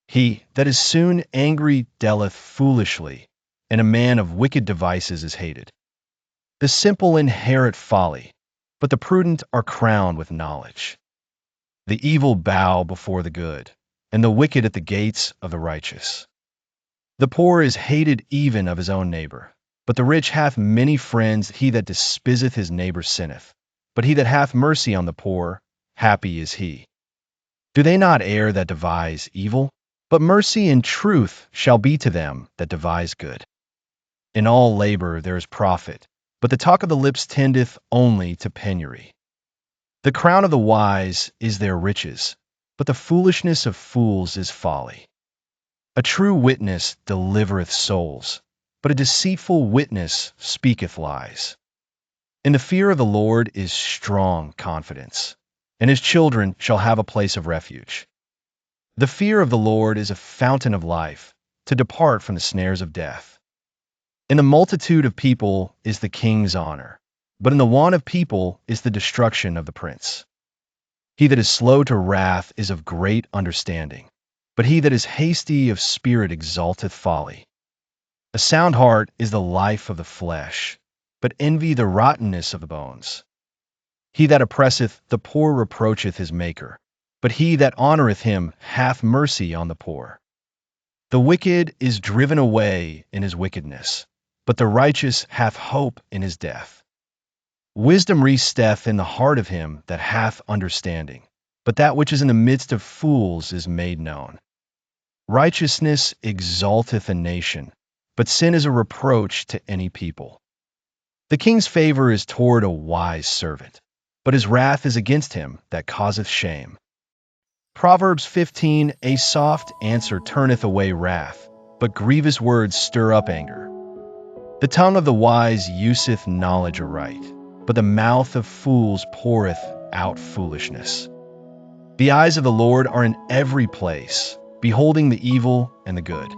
He that is soon angry dealeth foolishly, and a man of wicked devices is hated. The simple inherit folly, but the prudent are crowned with knowledge. The evil bow before the good, and the wicked at the gates of the righteous. The poor is hated even of his own neighbor, but the rich hath many friends. He that despiseth his neighbor sinneth, but he that hath mercy on the poor, happy is he. Do they not err that devise evil? But mercy and truth shall be to them that devise good. In all labor there is profit, but the talk of the lips tendeth only to penury. The crown of the wise is their riches, but the foolishness of fools is folly. A true witness delivereth souls, but a deceitful witness speaketh lies. In the fear of the Lord is strong confidence, and his children shall have a place of refuge. The fear of the Lord is a fountain of life, to depart from the snares of death. In the multitude of people is the king's honor, but in the want of people is the destruction of the prince. He that is slow to wrath is of great understanding, but he that is hasty of spirit exalteth folly. A sound heart is the life of the flesh, but envy the rottenness of the bones. He that oppresseth the poor reproacheth his Maker, but he that honoreth him hath mercy on the poor. The wicked is driven away in his wickedness, but the righteous hath hope in his death. Wisdom resteth in the heart of him that hath understanding, but that which is in the midst of fools is made known. Righteousness exalteth a nation, but sin is a reproach to any people. The king's favor is toward a wise servant, but his wrath is against him that causeth shame. Proverbs 15. A soft answer turneth away wrath, but grievous words stir up anger. The tongue of the wise useth knowledge aright, but the mouth of fools poureth out foolishness. The eyes of the Lord are in every place, beholding the evil and the good.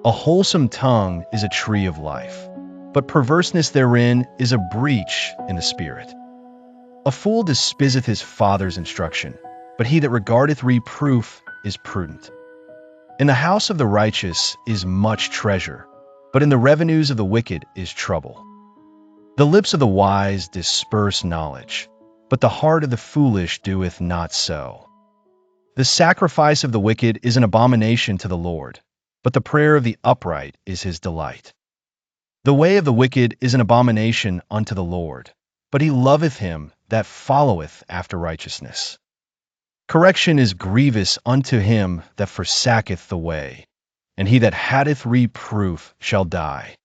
A wholesome tongue is a tree of life, but perverseness therein is a breach in the spirit. A fool despiseth his father's instruction, but he that regardeth reproof is prudent. In the house of the righteous is much treasure, but in the revenues of the wicked is trouble. The lips of the wise disperse knowledge, but the heart of the foolish doeth not so. The sacrifice of the wicked is an abomination to the Lord, but the prayer of the upright is his delight. The way of the wicked is an abomination unto the Lord, but he loveth him that followeth after righteousness. Correction is grievous unto him that forsaketh the way, and he that hateth reproof shall die.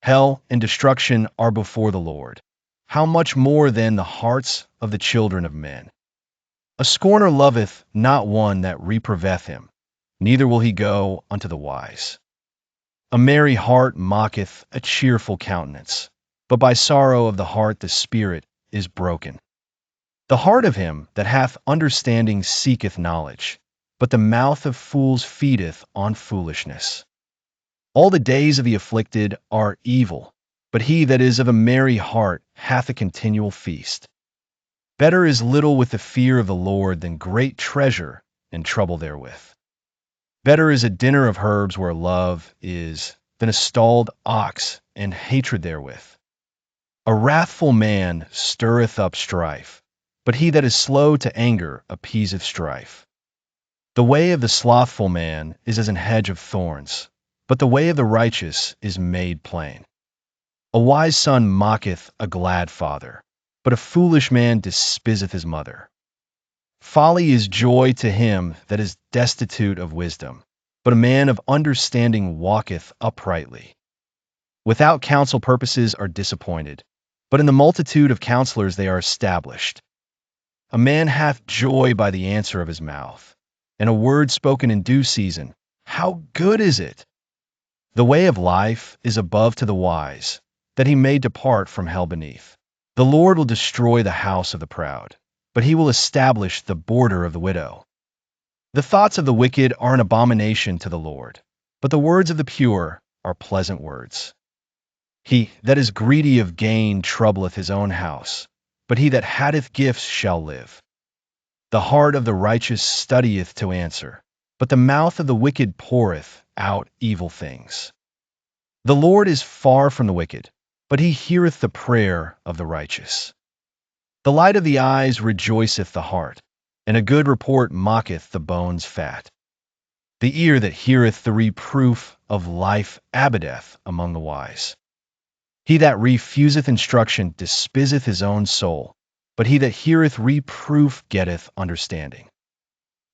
Hell and destruction are before the Lord. How much more then the hearts of the children of men? A scorner loveth not one that reproveth him, neither will he go unto the wise. A merry heart mocketh a cheerful countenance, but by sorrow of the heart the spirit is broken. The heart of him that hath understanding seeketh knowledge, but the mouth of fools feedeth on foolishness. All the days of the afflicted are evil, but he that is of a merry heart hath a continual feast. Better is little with the fear of the Lord than great treasure and trouble therewith. Better is a dinner of herbs where love is than a stalled ox and hatred therewith. A wrathful man stirreth up strife, but he that is slow to anger appeaseth strife. The way of the slothful man is as an hedge of thorns, but the way of the righteous is made plain. A wise son mocketh a glad father, but a foolish man despiseth his mother. Folly is joy to him that is destitute of wisdom, but a man of understanding walketh uprightly. Without counsel purposes are disappointed, but in the multitude of counselors they are established. A man hath joy by the answer of his mouth, and a word spoken in due season, how good is it! The way of life is above to the wise, that he may depart from hell beneath. The Lord will destroy the house of the proud, but he will establish the border of the widow. The thoughts of the wicked are an abomination to the Lord, but the words of the pure are pleasant words. He that is greedy of gain troubleth his own house, but he that hath gifts shall live. The heart of the righteous studieth to answer, but the mouth of the wicked poureth out evil things. The Lord is far from the wicked, but he heareth the prayer of the righteous. The light of the eyes rejoiceth the heart, and a good report mocketh the bones fat. The ear that heareth the reproof of life abideth among the wise. He that refuseth instruction despiseth his own soul, but he that heareth reproof getteth understanding.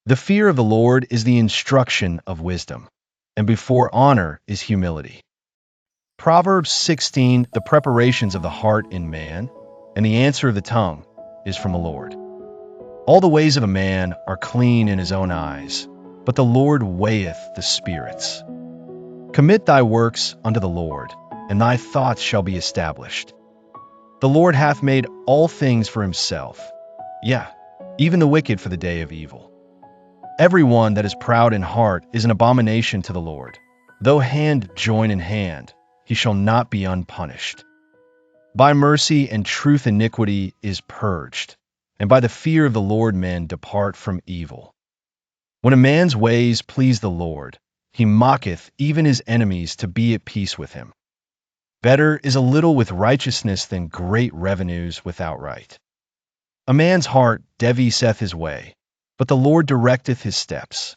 The fear of the Lord is the instruction of wisdom, and before honor is humility. Proverbs 16, the preparations of the heart in man, and the answer of the tongue is from the Lord. All the ways of a man are clean in his own eyes, but the Lord weigheth the spirits. Commit thy works unto the Lord, and thy thoughts shall be established. The Lord hath made all things for himself, yea, even the wicked for the day of evil. Every one that is proud in heart is an abomination to the Lord. Though hand join in hand, he shall not be unpunished. By mercy and truth iniquity is purged, and by the fear of the Lord men depart from evil. When a man's ways please the Lord, he mocketh even his enemies to be at peace with him. Better is a little with righteousness than great revenues without right. A man's heart deviseth his way, but the Lord directeth his steps.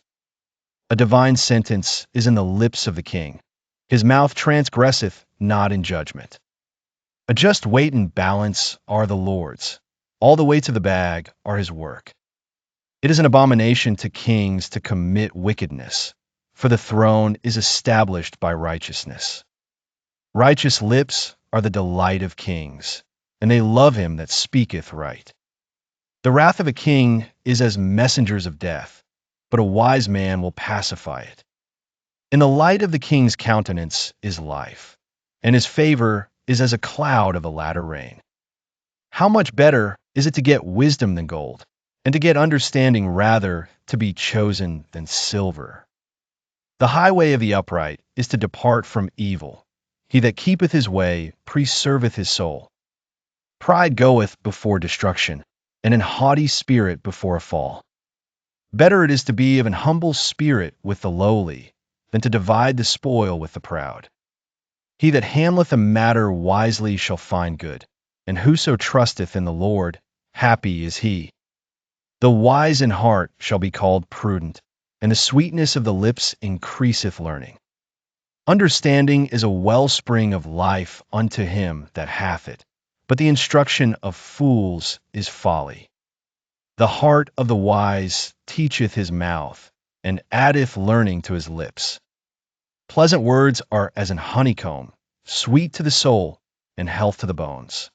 A divine sentence is in the lips of the king. His mouth transgresseth not in judgment. A just weight and balance are the Lord's. All the weights of the bag are his work. It is an abomination to kings to commit wickedness, for the throne is established by righteousness. Righteous lips are the delight of kings, and they love him that speaketh right. The wrath of a king is as messengers of death, but a wise man will pacify it. In the light of the king's countenance is life, and his favor is as a cloud of a latter rain. How much better is it to get wisdom than gold, and to get understanding rather to be chosen than silver? The highway of the upright is to depart from evil. He that keepeth his way preserveth his soul. Pride goeth before destruction, and an haughty spirit before a fall. Better it is to be of an humble spirit with the lowly, than to divide the spoil with the proud. He that handleth a matter wisely shall find good, and whoso trusteth in the Lord, happy is he. The wise in heart shall be called prudent, and the sweetness of the lips increaseth learning. Understanding is a wellspring of life unto him that hath it, but the instruction of fools is folly. The heart of the wise teacheth his mouth, and addeth learning to his lips. Pleasant words are as an honeycomb, sweet to the soul, and health to the bones.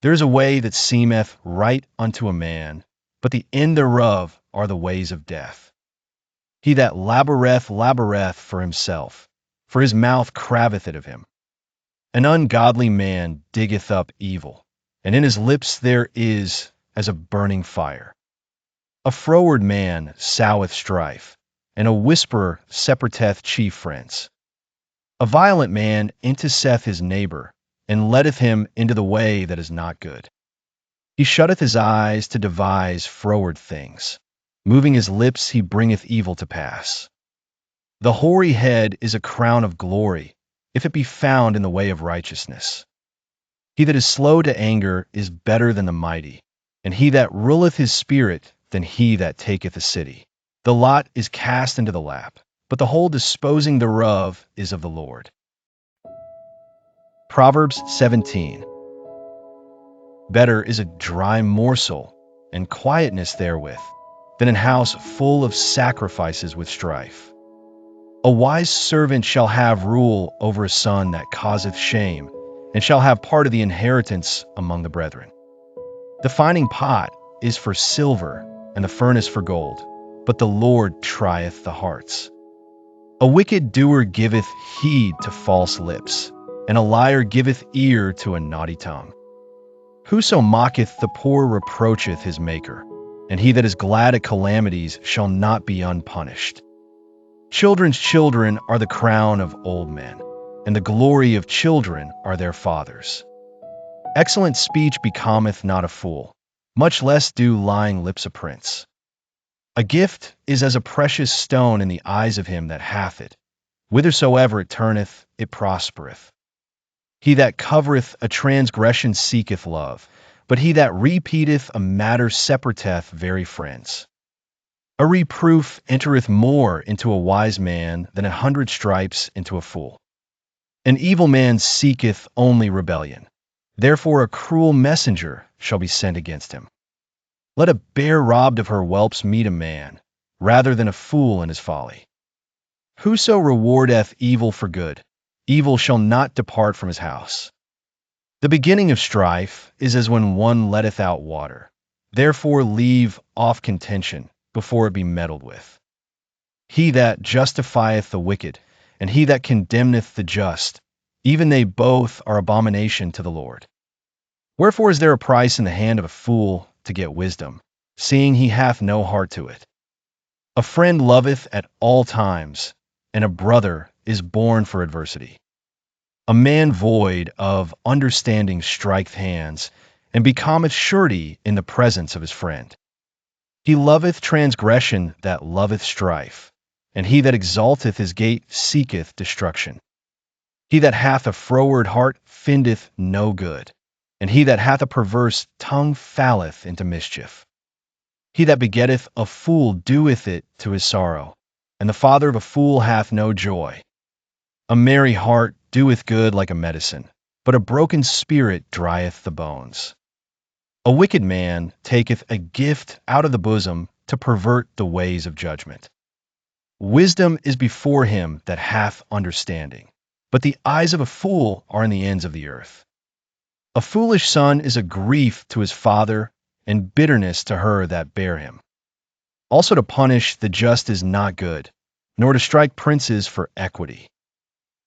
There is a way that seemeth right unto a man, but the end thereof are the ways of death. He that laboureth for himself, for his mouth craveth it of him. An ungodly man diggeth up evil, and in his lips there is as a burning fire. A froward man soweth strife, and a whisperer separateth chief friends. A violent man enticeth his neighbor, and letteth him into the way that is not good. He shutteth his eyes to devise froward things. Moving his lips he bringeth evil to pass. The hoary head is a crown of glory, if it be found in the way of righteousness. He that is slow to anger is better than the mighty, and he that ruleth his spirit than he that taketh a city. The lot is cast into the lap, but the whole disposing thereof is of the Lord. Proverbs 17. Better is a dry morsel, and quietness therewith, than an house full of sacrifices with strife. A wise servant shall have rule over a son that causeth shame, and shall have part of the inheritance among the brethren. The fining pot is for silver, and the furnace for gold, but the Lord trieth the hearts. A wicked doer giveth heed to false lips, and a liar giveth ear to a naughty tongue. Whoso mocketh the poor reproacheth his Maker, and he that is glad at calamities shall not be unpunished. Children's children are the crown of old men, and the glory of children are their fathers. Excellent speech becometh not a fool, much less do lying lips a prince. A gift is as a precious stone in the eyes of him that hath it. Whithersoever it turneth, it prospereth. He that covereth a transgression seeketh love, but he that repeateth a matter separateth very friends. A reproof entereth more into a wise man than 100 stripes into a fool. An evil man seeketh only rebellion. Therefore a cruel messenger shall be sent against him. Let a bear robbed of her whelps meet a man, rather than a fool in his folly. Whoso rewardeth evil for good, evil shall not depart from his house. The beginning of strife is as when one letteth out water. Therefore leave off contention before it be meddled with. He that justifieth the wicked, and he that condemneth the just, even they both are abomination to the Lord. Wherefore is there a price in the hand of a fool to get wisdom, seeing he hath no heart to it? A friend loveth at all times, and a brother is born for adversity. A man void of understanding striketh hands, and becometh surety in the presence of his friend. He loveth transgression that loveth strife, and he that exalteth his gate seeketh destruction. He that hath a froward heart findeth no good, and he that hath a perverse tongue falleth into mischief. He that begetteth a fool doeth it to his sorrow, and the father of a fool hath no joy. A merry heart doeth good like a medicine, but a broken spirit drieth the bones. A wicked man taketh a gift out of the bosom to pervert the ways of judgment. Wisdom is before him that hath understanding, but the eyes of a fool are in the ends of the earth. A foolish son is a grief to his father, and bitterness to her that bare him. Also to punish the just is not good, nor to strike princes for equity.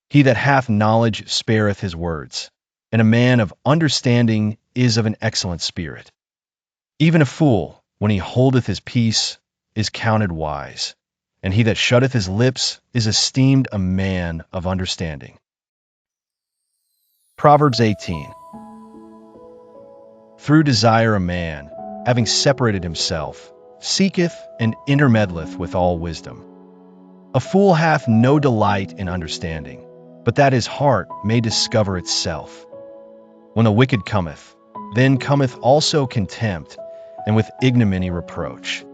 He that hath knowledge spareth his words, and a man of understanding is of an excellent spirit. Even a fool, when he holdeth his peace, is counted wise, and he that shutteth his lips is esteemed a man of understanding. Proverbs 18. Through desire a man, having separated himself, seeketh and intermeddleth with all wisdom. A fool hath no delight in understanding, but that his heart may discover itself. When the wicked cometh, then cometh also contempt, and with ignominy reproach.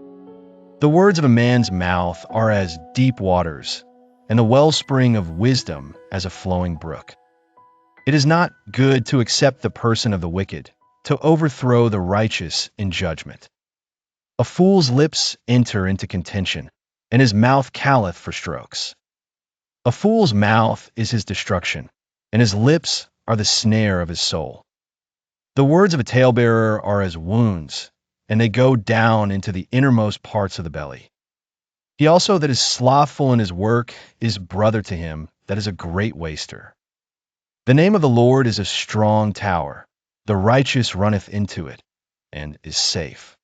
The words of a man's mouth are as deep waters, and the wellspring of wisdom as a flowing brook. It is not good to accept the person of the wicked, to overthrow the righteous in judgment. A fool's lips enter into contention, and his mouth calleth for strokes. A fool's mouth is his destruction, and his lips are the snare of his soul. The words of a talebearer are as wounds, and they go down into the innermost parts of the belly. He also that is slothful in his work is brother to him that is a great waster. The name of the Lord is a strong tower. The righteous runneth into it, and is safe.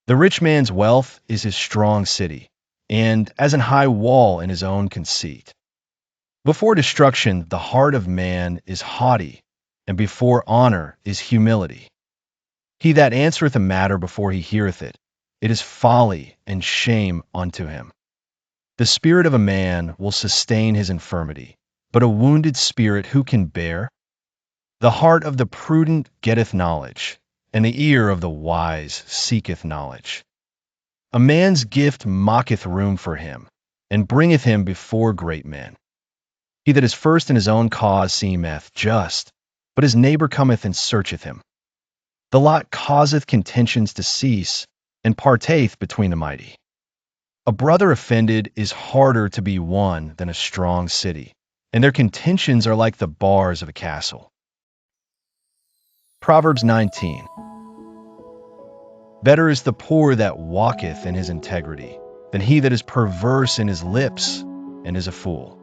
The rich man's wealth is his strong city, and as an high wall in his own conceit. Before destruction, the heart of man is haughty, and before honor is humility. He that answereth a matter before he heareth it, it is folly and shame unto him. The spirit of a man will sustain his infirmity, but a wounded spirit who can bear? The heart of the prudent getteth knowledge, and the ear of the wise seeketh knowledge. A man's gift mocketh room for him, and bringeth him before great men. He that is first in his own cause seemeth just, but his neighbor cometh and searcheth him. The lot causeth contentions to cease, and parteth between the mighty. A brother offended is harder to be won than a strong city, and their contentions are like the bars of a castle. Proverbs 19. Better is the poor that walketh in his integrity, than he that is perverse in his lips and is a fool.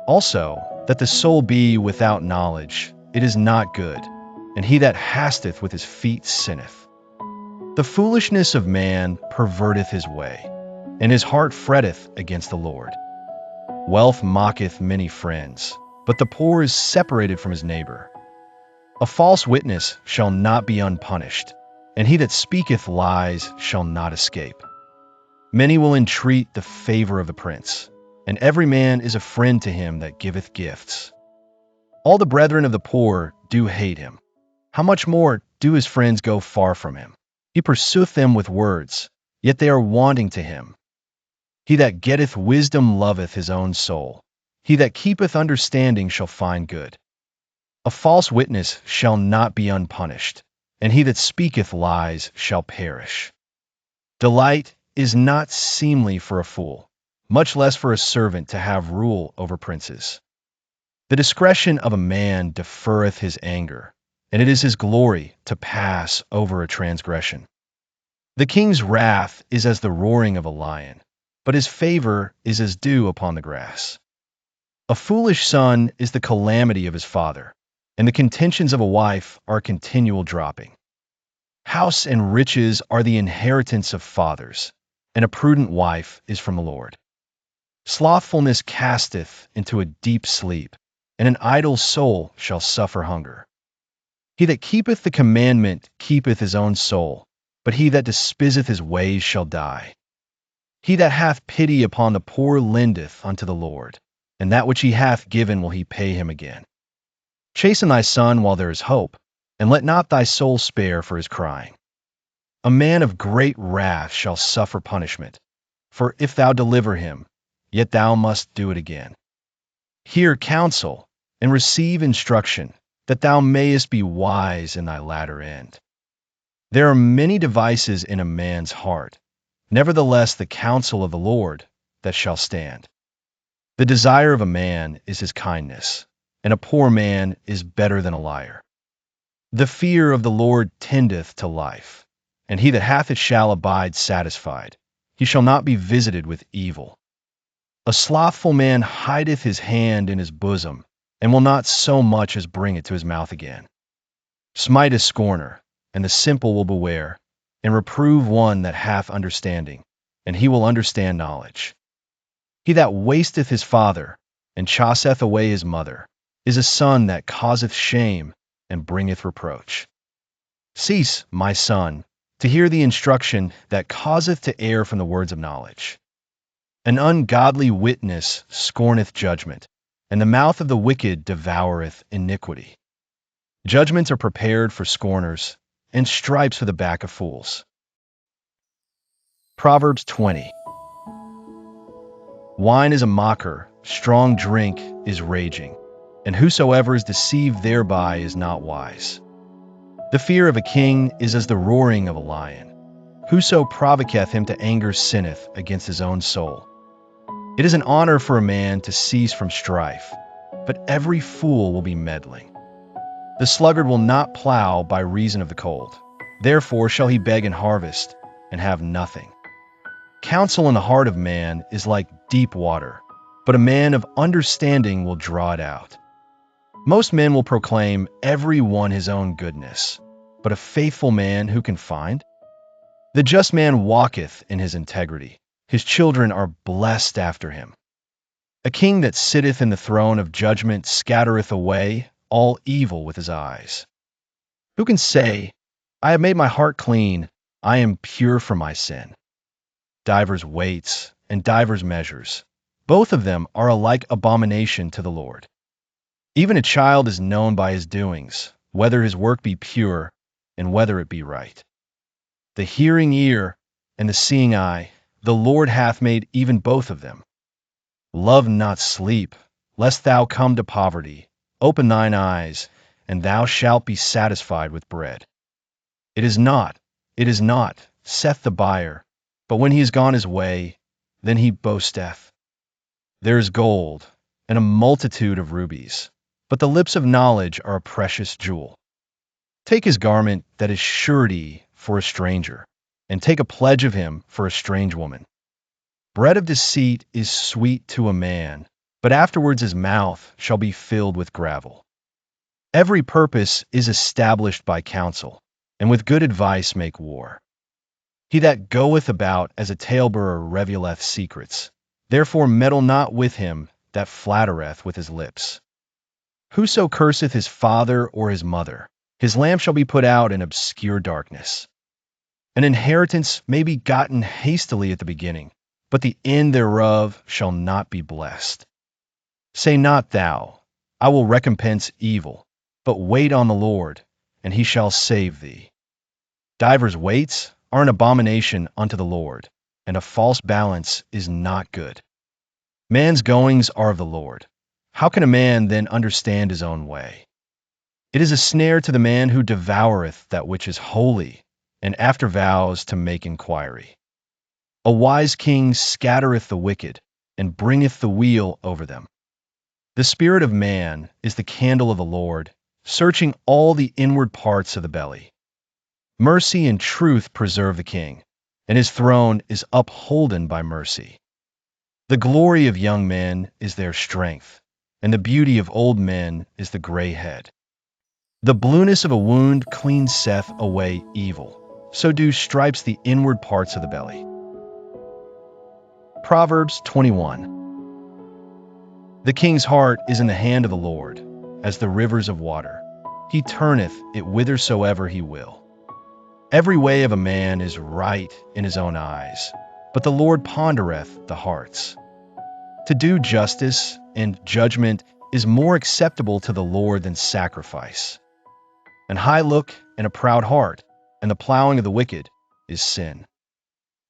Also, that the soul be without knowledge, it is not good, and he that hasteth with his feet sinneth. The foolishness of man perverteth his way, and his heart fretteth against the Lord. Wealth mocketh many friends, but the poor is separated from his neighbor. A false witness shall not be unpunished, and he that speaketh lies shall not escape. Many will entreat the favor of the prince, and every man is a friend to him that giveth gifts. All the brethren of the poor do hate him. How much more do his friends go far from him? He pursueth them with words, yet they are wanting to him. He that getteth wisdom loveth his own soul. He that keepeth understanding shall find good. A false witness shall not be unpunished, and he that speaketh lies shall perish. Delight is not seemly for a fool, much less for a servant to have rule over princes. The discretion of a man deferreth his anger, and it is his glory to pass over a transgression. The king's wrath is as the roaring of a lion, but his favor is as dew upon the grass. A foolish son is the calamity of his father, and the contentions of a wife are continual dropping. House and riches are the inheritance of fathers, and a prudent wife is from the Lord. Slothfulness casteth into a deep sleep, and an idle soul shall suffer hunger. He that keepeth the commandment keepeth his own soul, but he that despiseth his ways shall die. He that hath pity upon the poor lendeth unto the Lord, and that which he hath given will he pay him again. Chasten thy son while there is hope, and let not thy soul spare for his crying. A man of great wrath shall suffer punishment, for if thou deliver him, yet thou must do it again. Hear counsel, and receive instruction, that thou mayest be wise in thy latter end. There are many devices in a man's heart, nevertheless the counsel of the Lord that shall stand. The desire of a man is his kindness, and a poor man is better than a liar. The fear of the Lord tendeth to life, and he that hath it shall abide satisfied. He shall not be visited with evil. A slothful man hideth his hand in his bosom, and will not so much as bring it to his mouth again. Smite a scorner, and the simple will beware, and reprove one that hath understanding, and he will understand knowledge. He that wasteth his father, and chaseth away his mother, is a son that causeth shame, and bringeth reproach. Cease, my son, to hear the instruction that causeth to err from the words of knowledge. An ungodly witness scorneth judgment, and the mouth of the wicked devoureth iniquity. Judgments are prepared for scorners, and stripes for the back of fools. Proverbs 20. Wine is a mocker, strong drink is raging, and whosoever is deceived thereby is not wise. The fear of a king is as the roaring of a lion. Whoso provoketh him to anger sinneth against his own soul. It is an honor for a man to cease from strife, but every fool will be meddling. The sluggard will not plow by reason of the cold. Therefore shall he beg in harvest, and have nothing. Counsel in the heart of man is like deep water, but a man of understanding will draw it out. Most men will proclaim every one his own goodness, but a faithful man who can find? The just man walketh in his integrity. His children are blessed after him. A king that sitteth in the throne of judgment scattereth away all evil with his eyes. Who can say, I have made my heart clean, I am pure from my sin? Divers weights and divers measures, both of them are alike abomination to the Lord. Even a child is known by his doings, whether his work be pure and whether it be right. The hearing ear and the seeing eye, the Lord hath made even both of them. Love not sleep, lest thou come to poverty. Open thine eyes, and thou shalt be satisfied with bread. It is not, saith the buyer, but when he is gone his way, then he boasteth. There is gold, and a multitude of rubies, but the lips of knowledge are a precious jewel. Take his garment that is surety for a stranger, and take a pledge of him for a strange woman. Bread of deceit is sweet to a man, but afterwards his mouth shall be filled with gravel. Every purpose is established by counsel, and with good advice make war. He that goeth about as a talebearer revealeth secrets. Therefore meddle not with him that flattereth with his lips. Whoso curseth his father or his mother, his lamp shall be put out in obscure darkness. An inheritance may be gotten hastily at the beginning, but the end thereof shall not be blessed. Say not thou, I will recompense evil, but wait on the Lord, and he shall save thee. Divers weights are an abomination unto the Lord, and a false balance is not good. Man's goings are of the Lord. How can a man then understand his own way? It is a snare to the man who devoureth that which is holy, and after vows to make inquiry. A wise king scattereth the wicked, and bringeth the weal over them. The spirit of man is the candle of the Lord, searching all the inward parts of the belly. Mercy and truth preserve the king, and his throne is upholden by mercy. The glory of young men is their strength, and the beauty of old men is the gray head. The blueness of a wound cleanseth away evil, so do stripes the inward parts of the belly. Proverbs 21. The king's heart is in the hand of the Lord, as the rivers of water. He turneth it whithersoever he will. Every way of a man is right in his own eyes, but the Lord pondereth the hearts. To do justice and judgment is more acceptable to the Lord than sacrifice. An high look and a proud heart, and the plowing of the wicked is sin.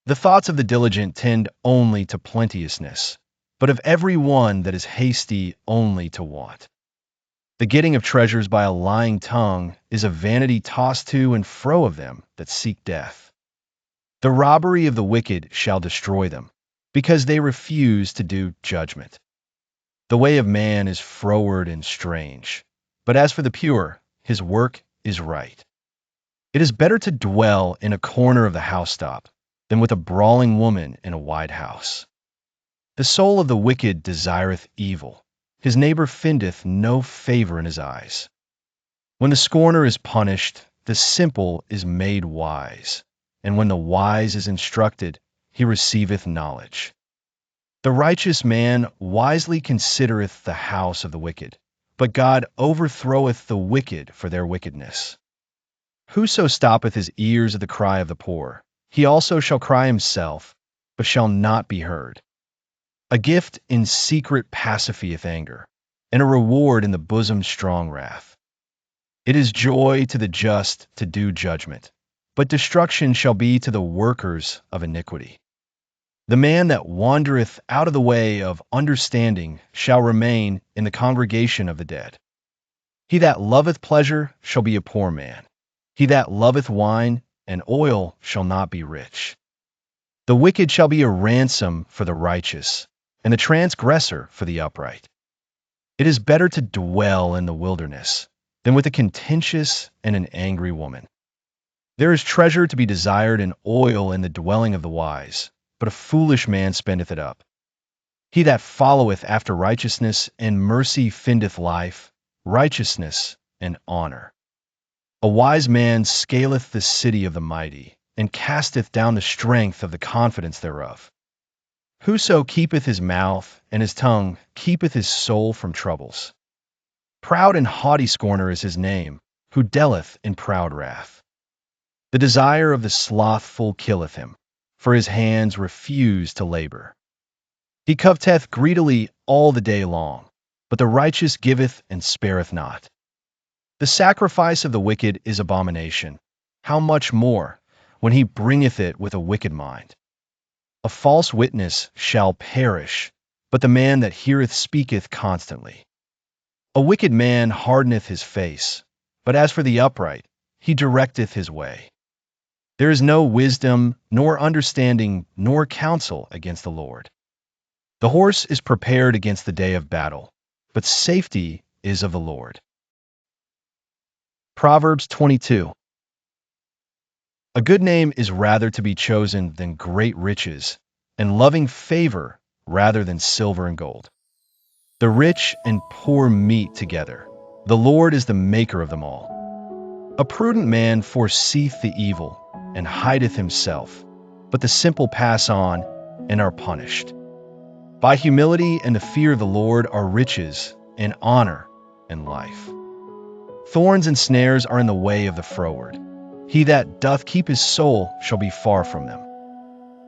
The thoughts of the diligent tend only to plenteousness, but of every one that is hasty only to want. The getting of treasures by a lying tongue is a vanity tossed to and fro of them that seek death. The robbery of the wicked shall destroy them, because they refuse to do judgment. The way of man is froward and strange, but as for the pure, his work is right. It is better to dwell in a corner of the housetop than with a brawling woman in a wide house. The soul of the wicked desireth evil. His neighbor findeth no favor in his eyes. When the scorner is punished, the simple is made wise, and when the wise is instructed, he receiveth knowledge. The righteous man wisely considereth the house of the wicked, but God overthroweth the wicked for their wickedness. Whoso stoppeth his ears at the cry of the poor, he also shall cry himself, but shall not be heard. A gift in secret pacifieth anger, and a reward in the bosom strong wrath. It is joy to the just to do judgment, but destruction shall be to the workers of iniquity. The man that wandereth out of the way of understanding shall remain in the congregation of the dead. He that loveth pleasure shall be a poor man. He that loveth wine and oil shall not be rich. The wicked shall be a ransom for the righteous, and the transgressor for the upright. It is better to dwell in the wilderness than with a contentious and an angry woman. There is treasure to be desired and oil in the dwelling of the wise, but a foolish man spendeth it up. He that followeth after righteousness and mercy findeth life, righteousness, and honor. A wise man scaleth the city of the mighty, and casteth down the strength of the confidence thereof. Whoso keepeth his mouth and his tongue keepeth his soul from troubles. Proud and haughty scorner is his name, who dealeth in proud wrath. The desire of the slothful killeth him, for his hands refuse to labor. He coveteth greedily all the day long, but the righteous giveth and spareth not. The sacrifice of the wicked is abomination. How much more, when he bringeth it with a wicked mind? A false witness shall perish, but the man that heareth speaketh constantly. A wicked man hardeneth his face, but as for the upright, he directeth his way. There is no wisdom, nor understanding, nor counsel against the Lord. The horse is prepared against the day of battle, but safety is of the Lord. Proverbs 22. A good name is rather to be chosen than great riches, and loving favor rather than silver and gold. The rich and poor meet together. The Lord is the maker of them all. A prudent man foreseeth the evil, and hideth himself, but the simple pass on and are punished. By humility and the fear of the Lord are riches, and honor, and life. Thorns and snares are in the way of the froward. He that doth keep his soul shall be far from them.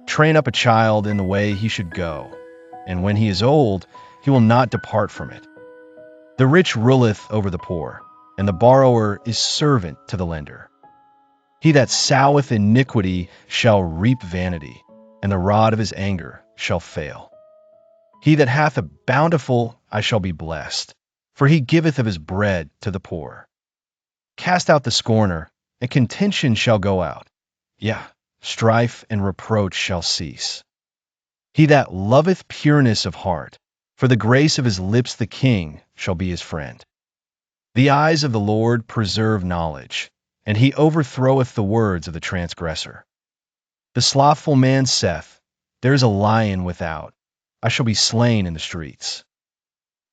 Train up a child in the way he should go, and when he is old, he will not depart from it. The rich ruleth over the poor, and the borrower is servant to the lender. He that soweth iniquity shall reap vanity, and the rod of his anger shall fail. He that hath a bountiful, I shall be blessed, for he giveth of his bread to the poor. Cast out the scorner, and contention shall go out. Yea, strife and reproach shall cease. He that loveth pureness of heart, for the grace of his lips the king shall be his friend. The eyes of the Lord preserve knowledge, and he overthroweth the words of the transgressor. The slothful man saith, There is a lion without, I shall be slain in the streets.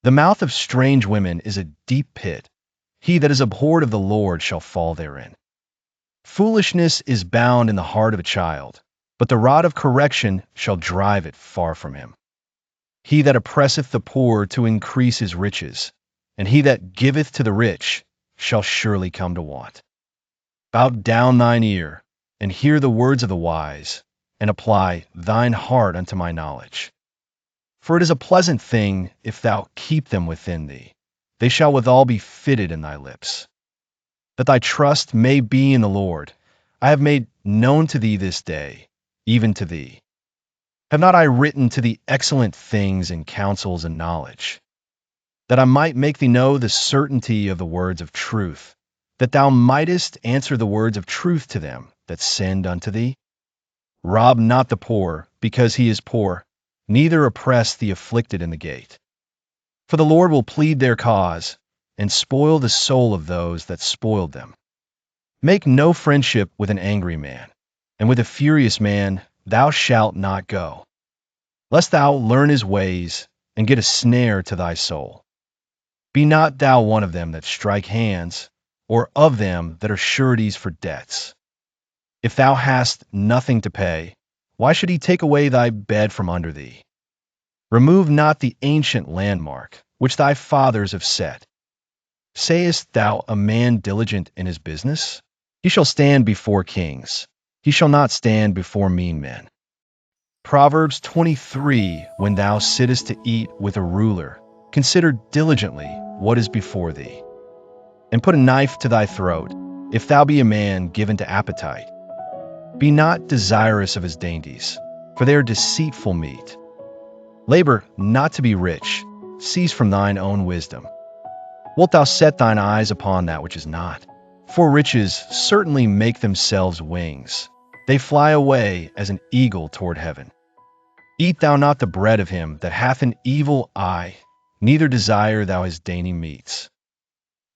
The mouth of strange women is a deep pit. He that is abhorred of the Lord shall fall therein. Foolishness is bound in the heart of a child, but the rod of correction shall drive it far from him. He that oppresseth the poor to increase his riches, and he that giveth to the rich shall surely come to want. Bow down thine ear, and hear the words of the wise, and apply thine heart unto my knowledge. For it is a pleasant thing if thou keep them within thee. They shall withal be fitted in thy lips. That thy trust may be in the Lord, I have made known to thee this day, even to thee. Have not I written to thee excellent things and counsels and knowledge, that I might make thee know the certainty of the words of truth, that thou mightest answer the words of truth to them that send unto thee? Rob not the poor, because he is poor, neither oppress the afflicted in the gate. For the Lord will plead their cause, and spoil the soul of those that spoiled them. Make no friendship with an angry man, and with a furious man thou shalt not go, lest thou learn his ways, and get a snare to thy soul. Be not thou one of them that strike hands, or of them that are sureties for debts. If thou hast nothing to pay, why should he take away thy bed from under thee? Remove not the ancient landmark, which thy fathers have set. Sayest thou a man diligent in his business? He shall stand before kings. He shall not stand before mean men. Proverbs 23. When thou sittest to eat with a ruler, consider diligently what is before thee, and put a knife to thy throat, if thou be a man given to appetite. Be not desirous of his dainties, for they are deceitful meat. Labor not to be rich, cease from thine own wisdom. Wilt thou set thine eyes upon that which is not? For riches certainly make themselves wings. They fly away as an eagle toward heaven. Eat thou not the bread of him that hath an evil eye, neither desire thou his dainty meats.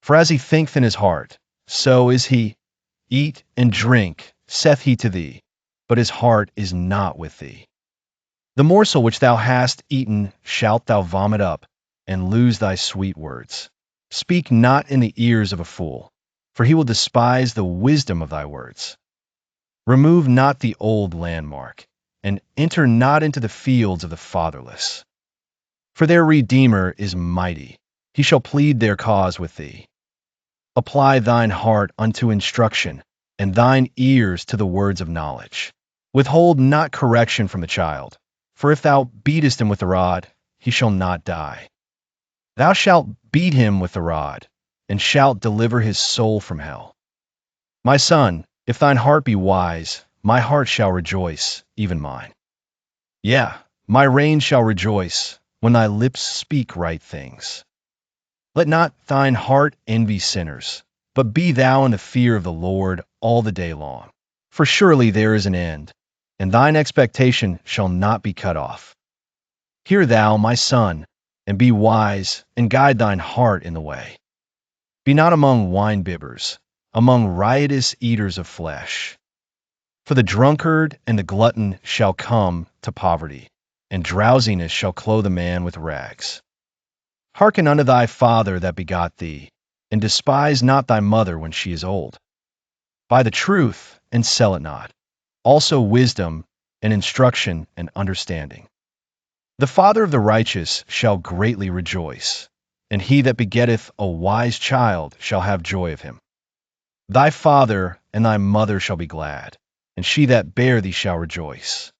For as he thinketh in his heart, so is he. Eat and drink, saith he to thee, but his heart is not with thee. The morsel which thou hast eaten shalt thou vomit up, and lose thy sweet words. Speak not in the ears of a fool, for he will despise the wisdom of thy words. Remove not the old landmark, and enter not into the fields of the fatherless. For their Redeemer is mighty, he shall plead their cause with thee. Apply thine heart unto instruction, and thine ears to the words of knowledge. Withhold not correction from the child, for if thou beatest him with the rod, he shall not die. Thou shalt beat him with the rod, and shalt deliver his soul from hell. My son, if thine heart be wise, my heart shall rejoice, even mine. Yea, my reins shall rejoice, when thy lips speak right things. Let not thine heart envy sinners, but be thou in the fear of the Lord all the day long. For surely there is an end, and thine expectation shall not be cut off. Hear thou, my son, and be wise, and guide thine heart in the way. Be not among wine-bibbers, among riotous eaters of flesh. For the drunkard and the glutton shall come to poverty, and drowsiness shall clothe a man with rags. Hearken unto thy father that begot thee, and despise not thy mother when she is old. Buy the truth, and sell it not, also wisdom, and instruction, and understanding. The father of the righteous shall greatly rejoice, and he that begetteth a wise child shall have joy of him. Thy father and thy mother shall be glad, and she that bare thee shall rejoice.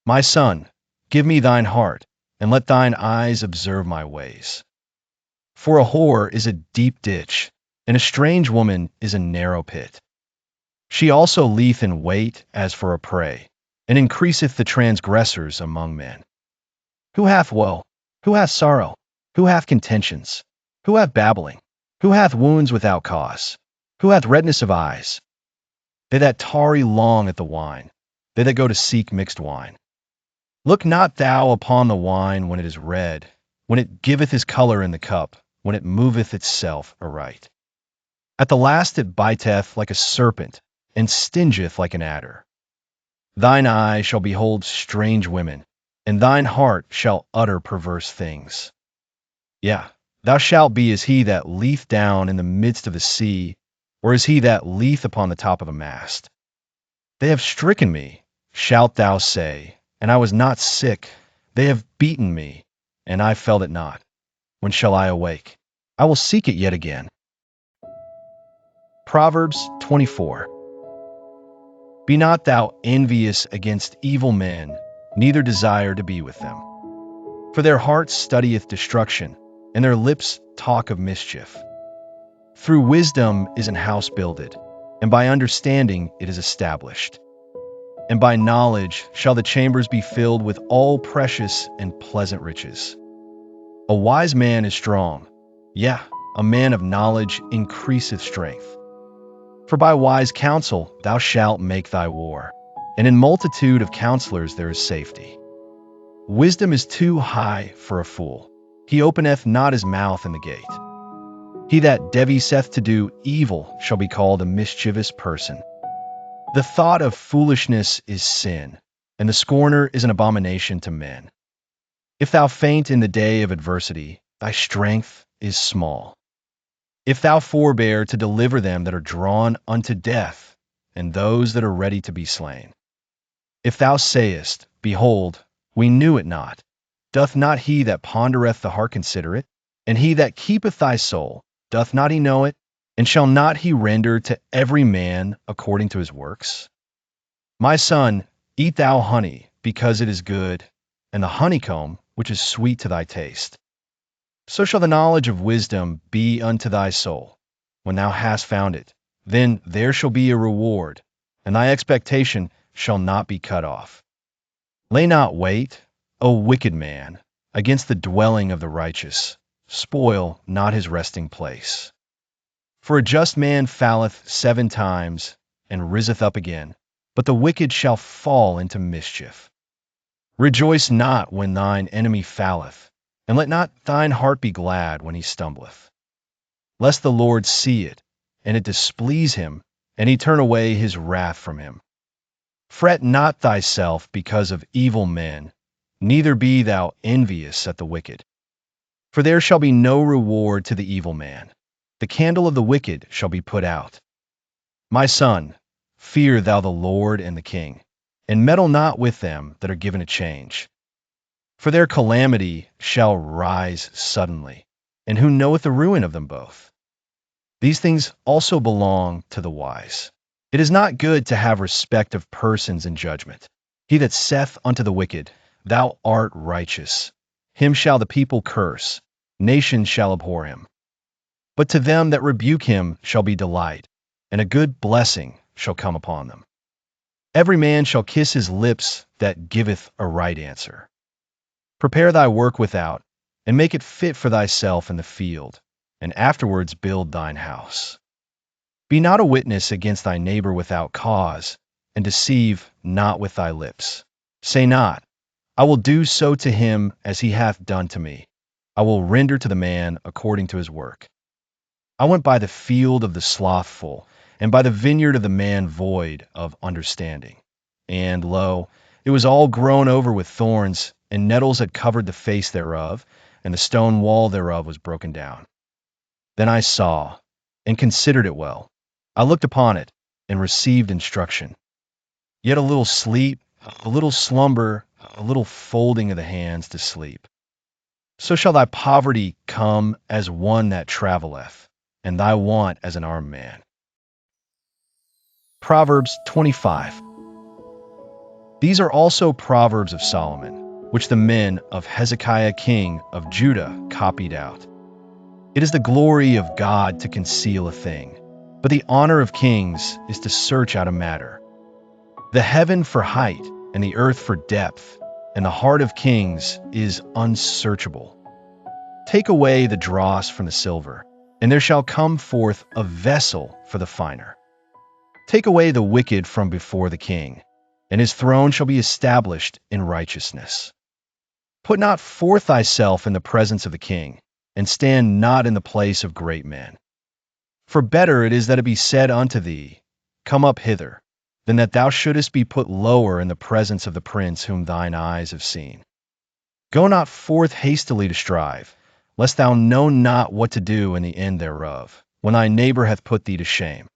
My son, give me thine heart, and let thine eyes observe my ways. For a whore is a deep ditch, and a strange woman is a narrow pit. She also lieth in wait as for a prey, and increaseth the transgressors among men. Who hath woe? Who hath sorrow? Who hath contentions? Who hath babbling? Who hath wounds without cause? Who hath redness of eyes? They that tarry long at the wine, they that go to seek mixed wine. Look not thou upon the wine when it is red, when it giveth his color in the cup, when it moveth itself aright. At the last it biteth like a serpent, and stingeth like an adder. Thine eye shall behold strange women, and thine heart shall utter perverse things. Yea, thou shalt be as he that leeth down in the midst of the sea, or as he that leeth upon the top of a mast. They have stricken me, shalt thou say, and I was not sick. They have beaten me, and I felt it not. When shall I awake? I will seek it yet again. Proverbs 24. Be not thou envious against evil men, neither desire to be with them. For their heart studieth destruction, and their lips talk of mischief. Through wisdom is an house builded, and by understanding it is established. And by knowledge shall the chambers be filled with all precious and pleasant riches. A wise man is strong, yea, a man of knowledge increaseth strength. For by wise counsel thou shalt make thy war, and in multitude of counselors there is safety. Wisdom is too high for a fool. He openeth not his mouth in the gate. He that deviseth to do evil shall be called a mischievous person. The thought of foolishness is sin, and the scorner is an abomination to men. If thou faint in the day of adversity, thy strength is small. If thou forbear to deliver them that are drawn unto death, and those that are ready to be slain. If thou sayest, Behold, we knew it not, doth not he that pondereth the heart consider it? And he that keepeth thy soul, doth not he know it? And shall not he render to every man according to his works? My son, eat thou honey, because it is good, and the honeycomb, which is sweet to thy taste. So shall the knowledge of wisdom be unto thy soul. When thou hast found it, then there shall be a reward, and thy expectation shall not be cut off. Lay not wait, O wicked man, against the dwelling of the righteous. Spoil not his resting place. For a just man falleth 7 times, and riseth up again, but the wicked shall fall into mischief. Rejoice not when thine enemy falleth, and let not thine heart be glad when he stumbleth. Lest the Lord see it, and it displease him, and he turn away his wrath from him. Fret not thyself because of evil men, neither be thou envious at the wicked. For there shall be no reward to the evil man. The candle of the wicked shall be put out. My son, fear thou the Lord and the king, and meddle not with them that are given a change. For their calamity shall rise suddenly, And who knoweth the ruin of them both? These things also belong to the wise. It is not good to have respect of persons in judgment. He that saith unto the wicked, Thou art righteous, him shall the people curse, nations shall abhor him. But to them that rebuke him shall be delight, and a good blessing shall come upon them. Every man shall kiss his lips that giveth a right answer. Prepare thy work without, and make it fit for thyself in the field, and afterwards build thine house. Be not a witness against thy neighbor without cause, and deceive not with thy lips. Say not, I will do so to him as he hath done to me. I will render to the man according to his work. I went by the field of the slothful, and by the vineyard of the man void of understanding. And, lo, it was all grown over with thorns, and nettles had covered the face thereof, and the stone wall thereof was broken down. Then I saw, and considered it well. I looked upon it, and received instruction. Yet a little sleep, a little slumber, a little folding of the hands to sleep. So shall thy poverty come as one that travelleth, and thy want as an armed man. Proverbs 25. These are also Proverbs of Solomon, which the men of Hezekiah king of Judah copied out. It is the glory of God to conceal a thing, but the honor of kings is to search out a matter. The heaven for height, and the earth for depth, and the heart of kings is unsearchable. Take away the dross from the silver, and there shall come forth a vessel for the finer. Take away the wicked from before the king, and his throne shall be established in righteousness. Put not forth thyself in the presence of the king, and stand not in the place of great men. For better it is that it be said unto thee, Come up hither, than that thou shouldest be put lower in the presence of the prince whom thine eyes have seen. Go not forth hastily to strive, lest thou know not what to do in the end thereof, when thy neighbor hath put thee to shame.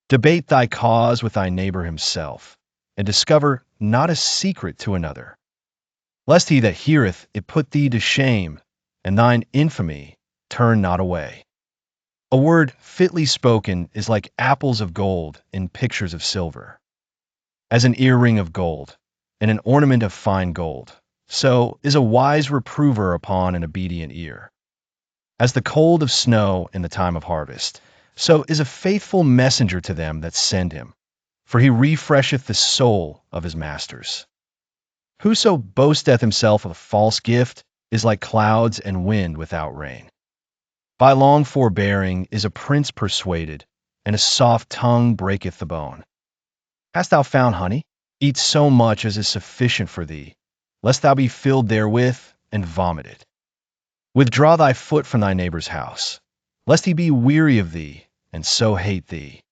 Debate thy cause with thy neighbor himself, and discover not a secret to another, lest he that heareth it put thee to shame, and thine infamy turn not away. A word fitly spoken is like apples of gold in pictures of silver. As an earring of gold, and an ornament of fine gold, so is a wise reprover upon an obedient ear. As the cold of snow in the time of harvest, so is a faithful messenger to them that send him, for he refresheth the soul of his masters. Whoso boasteth himself of a false gift is like clouds and wind without rain. By long forbearing is a prince persuaded, and a soft tongue breaketh the bone. Hast thou found honey? Eat so much as is sufficient for thee, lest thou be filled therewith and vomit it. Withdraw thy foot from thy neighbor's house, lest he be weary of thee, and so hate thee.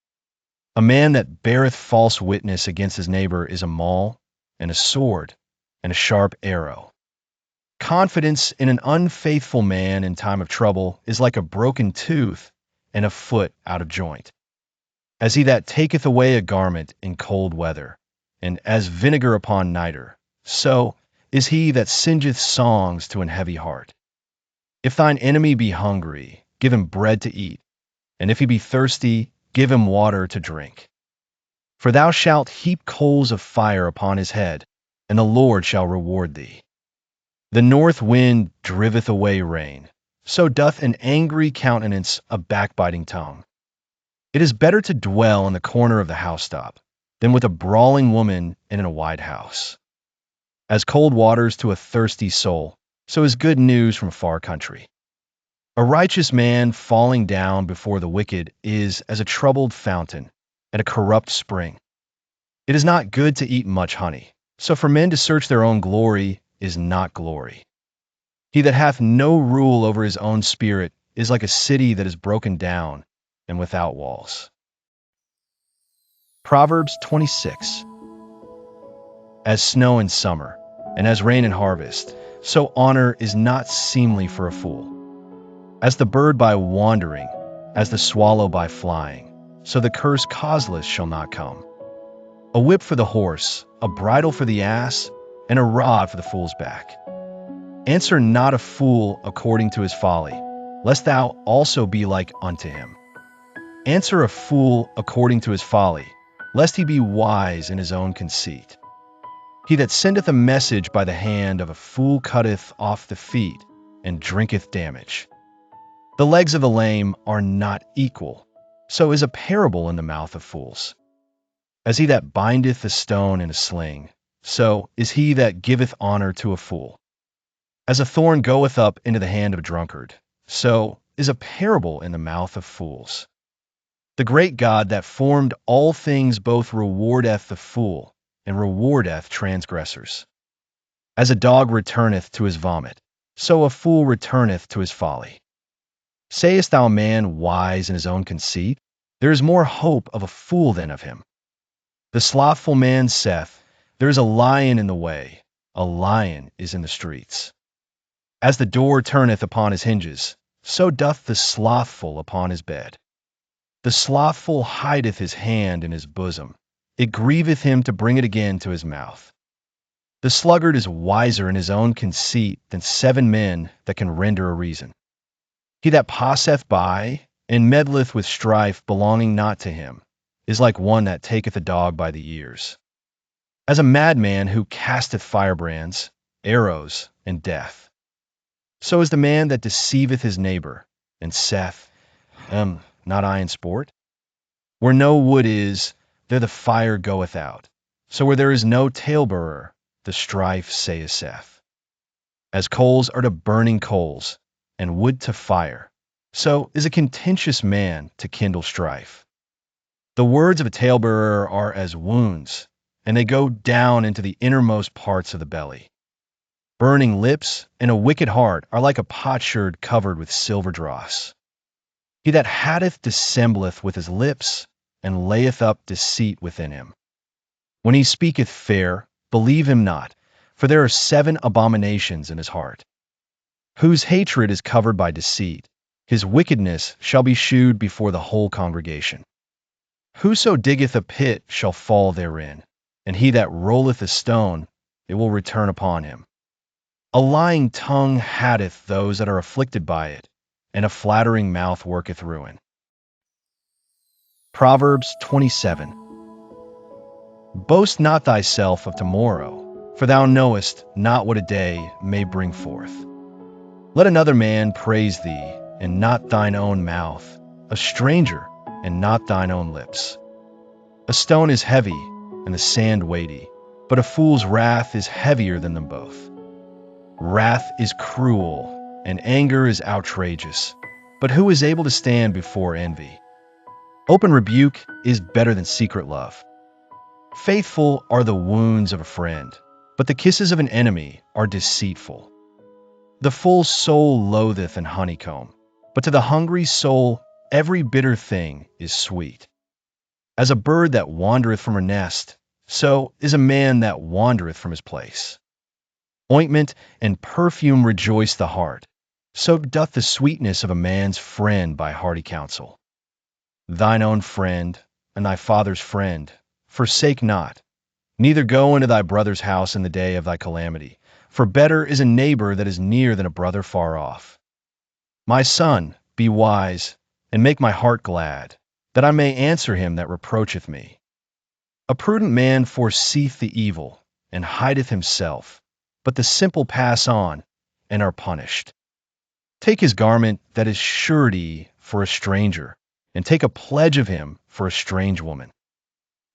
A man that beareth false witness against his neighbor is a maul, and a sword, and a sharp arrow. Confidence in an unfaithful man in time of trouble is like a broken tooth and a foot out of joint. As he that taketh away a garment in cold weather, and as vinegar upon nitre, so is he that singeth songs to an heavy heart. If thine enemy be hungry, give him bread to eat, and if he be thirsty, give him water to drink. For thou shalt heap coals of fire upon his head, and the Lord shall reward thee. The north wind driveth away rain, so doth an angry countenance a backbiting tongue. It is better to dwell in the corner of the housetop than with a brawling woman in a wide house. As cold waters to a thirsty soul, so is good news from a far country. A righteous man falling down before the wicked is as a troubled fountain and a corrupt spring. It is not good to eat much honey, so for men to search their own glory is not glory. He that hath no rule over his own spirit is like a city that is broken down and without walls. Proverbs 26. As snow in summer, and as rain in harvest, so honor is not seemly for a fool. As the bird by wandering, as the swallow by flying, so the curse causeless shall not come. A whip for the horse, a bridle for the ass, and a rod for the fool's back. Answer not a fool according to his folly, lest thou also be like unto him. Answer a fool according to his folly, lest he be wise in his own conceit. He that sendeth a message by the hand of a fool cutteth off the feet, and drinketh damage. The legs of the lame are not equal, so is a parable in the mouth of fools. As he that bindeth a stone in a sling, so is he that giveth honor to a fool. As a thorn goeth up into the hand of a drunkard, so is a parable in the mouth of fools. The great God that formed all things both rewardeth the fool, and rewardeth transgressors. As a dog returneth to his vomit, so a fool returneth to his folly. Sayest thou a man wise in his own conceit? There is more hope of a fool than of him. The slothful man saith, there is a lion in the way, a lion is in the streets. As the door turneth upon his hinges, so doth the slothful upon his bed. The slothful hideth his hand in his bosom, it grieveth him to bring it again to his mouth. The sluggard is wiser in his own conceit than 7 men that can render a reason. He that passeth by, and meddleth with strife belonging not to him, is like one that taketh a dog by the ears. As a madman who casteth firebrands, arrows, and death. So is the man that deceiveth his neighbor, and saith, not I in sport? Where no wood is, there the fire goeth out. So where there is no talebearer, the strife saith. As coals are to burning coals, and wood to fire, so is a contentious man to kindle strife. The words of a talebearer are as wounds, and they go down into the innermost parts of the belly. Burning lips and a wicked heart are like a potsherd covered with silver dross. He that hateth dissembleth with his lips, and layeth up deceit within him. When he speaketh fair, believe him not, for there are 7 abominations in his heart. Whose hatred is covered by deceit, his wickedness shall be shewed before the whole congregation. Whoso diggeth a pit shall fall therein, and he that rolleth a stone, it will return upon him. A lying tongue hateth those that are afflicted by it, and a flattering mouth worketh ruin. Proverbs 27. Boast not thyself of tomorrow, for thou knowest not what a day may bring forth. Let another man praise thee, and not thine own mouth, a stranger, and not thine own lips. A stone is heavy, and the sand weighty, but a fool's wrath is heavier than them both. Wrath is cruel, and anger is outrageous, but who is able to stand before envy? Open rebuke is better than secret love. Faithful are the wounds of a friend, but the kisses of an enemy are deceitful. The full soul loatheth an honeycomb, but to the hungry soul every bitter thing is sweet. As a bird that wandereth from her nest, so is a man that wandereth from his place. Ointment and perfume rejoice the heart, so doth the sweetness of a man's friend by hearty counsel. Thine own friend, and thy father's friend, forsake not, neither go into thy brother's house in the day of thy calamity, for better is a neighbor that is near than a brother far off. My son, be wise, and make my heart glad, that I may answer him that reproacheth me. A prudent man foreseeth the evil, and hideth himself, but the simple pass on, and are punished. Take his garment that is surety for a stranger, and take a pledge of him for a strange woman.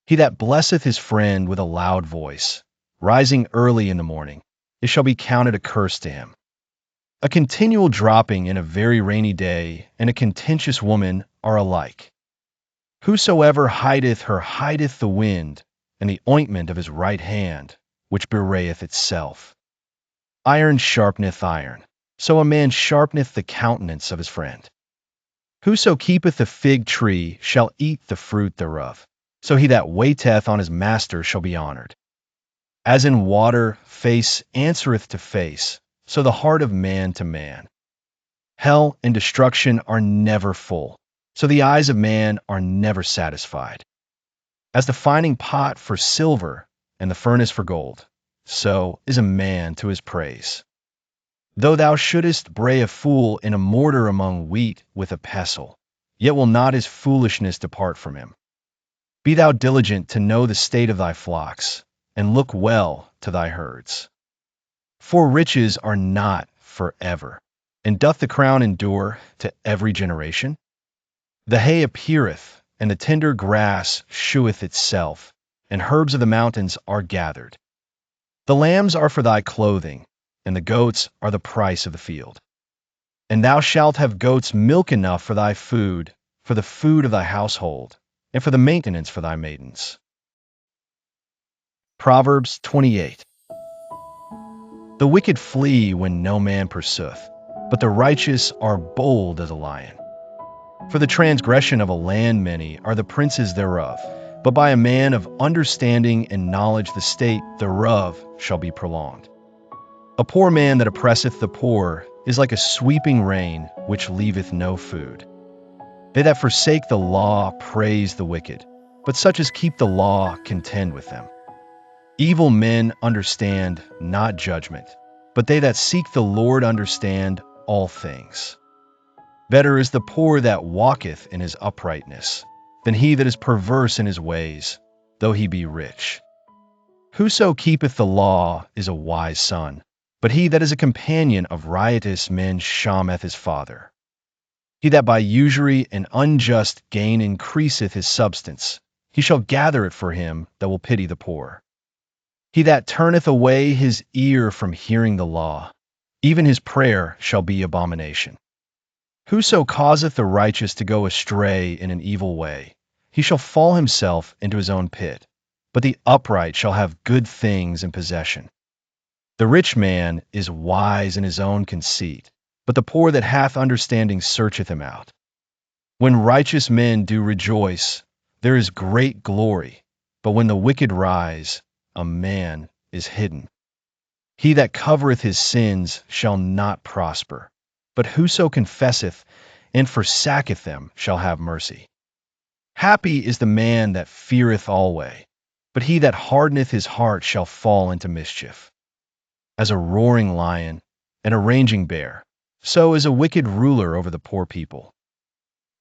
He that blesseth his friend with a loud voice, rising early in the morning, it shall be counted a curse to him. A continual dropping in a very rainy day and a contentious woman are alike. Whosoever hideth her hideth the wind, and the ointment of his right hand, which bewrayeth itself. Iron sharpeneth iron, so a man sharpeneth the countenance of his friend. Whoso keepeth a fig tree shall eat the fruit thereof, so he that waiteth on his master shall be honored. As in water face answereth to face, so the heart of man to man. Hell and destruction are never full, so the eyes of man are never satisfied. As the fining pot for silver and the furnace for gold, so is a man to his praise. Though thou shouldest bray a fool in a mortar among wheat with a pestle, yet will not his foolishness depart from him. Be thou diligent to know the state of thy flocks, and look well to thy herds. For riches are not forever, and doth the crown endure to every generation? The hay appeareth, and the tender grass sheweth itself, and herbs of the mountains are gathered. The lambs are for thy clothing, and the goats are the price of the field. And thou shalt have goats' milk enough for thy food, for the food of thy household, and for the maintenance for thy maidens. Proverbs 28. The wicked flee when no man pursueth, but the righteous are bold as a lion. For the transgression of a land many are the princes thereof, but by a man of understanding and knowledge the state thereof shall be prolonged. A poor man that oppresseth the poor is like a sweeping rain which leaveth no food. They that forsake the law praise the wicked, but such as keep the law contend with them. Evil men understand not judgment, but they that seek the Lord understand all things. Better is the poor that walketh in his uprightness, than he that is perverse in his ways, though he be rich. Whoso keepeth the law is a wise son, but he that is a companion of riotous men shameth his father. He that by usury and unjust gain increaseth his substance, he shall gather it for him that will pity the poor. He that turneth away his ear from hearing the law, even his prayer shall be abomination. Whoso causeth the righteous to go astray in an evil way, he shall fall himself into his own pit, but the upright shall have good things in possession. The rich man is wise in his own conceit, but the poor that hath understanding searcheth him out. When righteous men do rejoice, there is great glory, but when the wicked rise, a man is hidden. He that covereth his sins shall not prosper, but whoso confesseth and forsaketh them shall have mercy. Happy is the man that feareth alway, but he that hardeneth his heart shall fall into mischief. As a roaring lion and a raging bear, so is a wicked ruler over the poor people.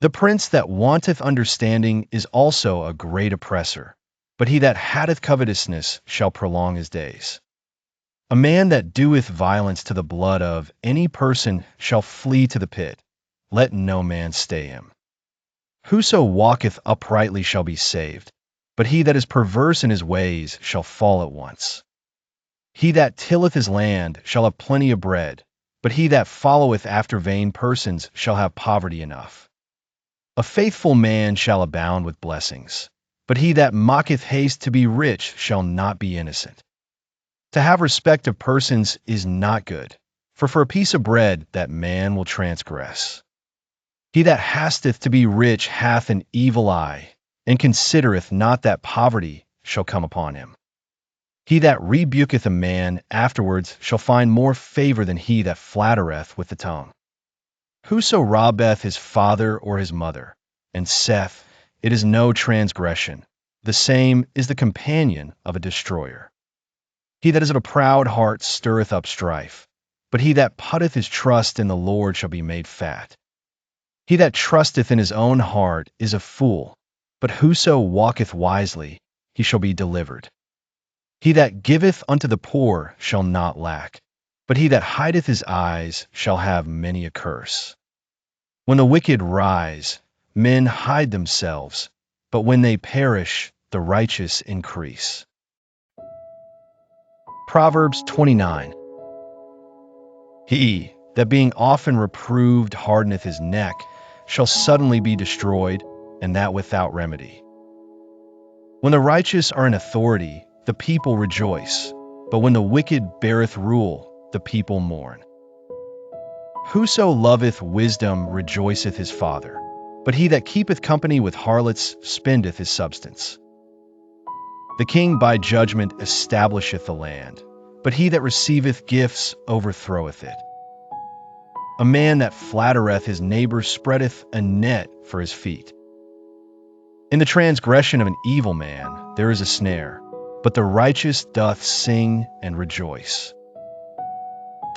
The prince that wanteth understanding is also a great oppressor, but he that hateth covetousness shall prolong his days. A man that doeth violence to the blood of any person shall flee to the pit. Let no man stay him. Whoso walketh uprightly shall be saved, but he that is perverse in his ways shall fall at once. He that tilleth his land shall have plenty of bread, but he that followeth after vain persons shall have poverty enough. A faithful man shall abound with blessings, but he that mocketh haste to be rich shall not be innocent. To have respect of persons is not good, for a piece of bread that man will transgress. He that hasteth to be rich hath an evil eye, and considereth not that poverty shall come upon him. He that rebuketh a man afterwards shall find more favor than he that flattereth with the tongue. Whoso robbeth his father or his mother, and saith, It is no transgression, the same is the companion of a destroyer. He that is of a proud heart stirreth up strife, but he that putteth his trust in the Lord shall be made fat. He that trusteth in his own heart is a fool, but whoso walketh wisely, he shall be delivered. He that giveth unto the poor shall not lack, but he that hideth his eyes shall have many a curse. When the wicked rise, men hide themselves, but when they perish, the righteous increase. Proverbs 29. He that being often reproved hardeneth his neck shall suddenly be destroyed, and that without remedy. When the righteous are in authority, the people rejoice, but when the wicked beareth rule, the people mourn. Whoso loveth wisdom rejoiceth his father, but he that keepeth company with harlots spendeth his substance. The king by judgment establisheth the land, but he that receiveth gifts overthroweth it. A man that flattereth his neighbor spreadeth a net for his feet. In the transgression of an evil man there is a snare, but the righteous doth sing and rejoice.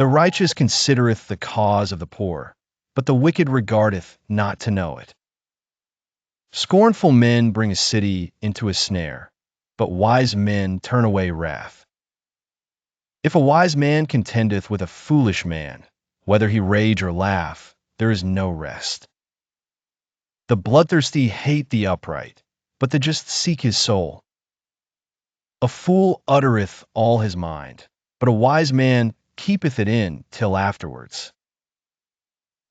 The righteous considereth the cause of the poor, but the wicked regardeth not to know it. Scornful men bring a city into a snare, but wise men turn away wrath. If a wise man contendeth with a foolish man, whether he rage or laugh, there is no rest. The bloodthirsty hate the upright, but the just seek his soul. A fool uttereth all his mind, but a wise man keepeth it in till afterwards.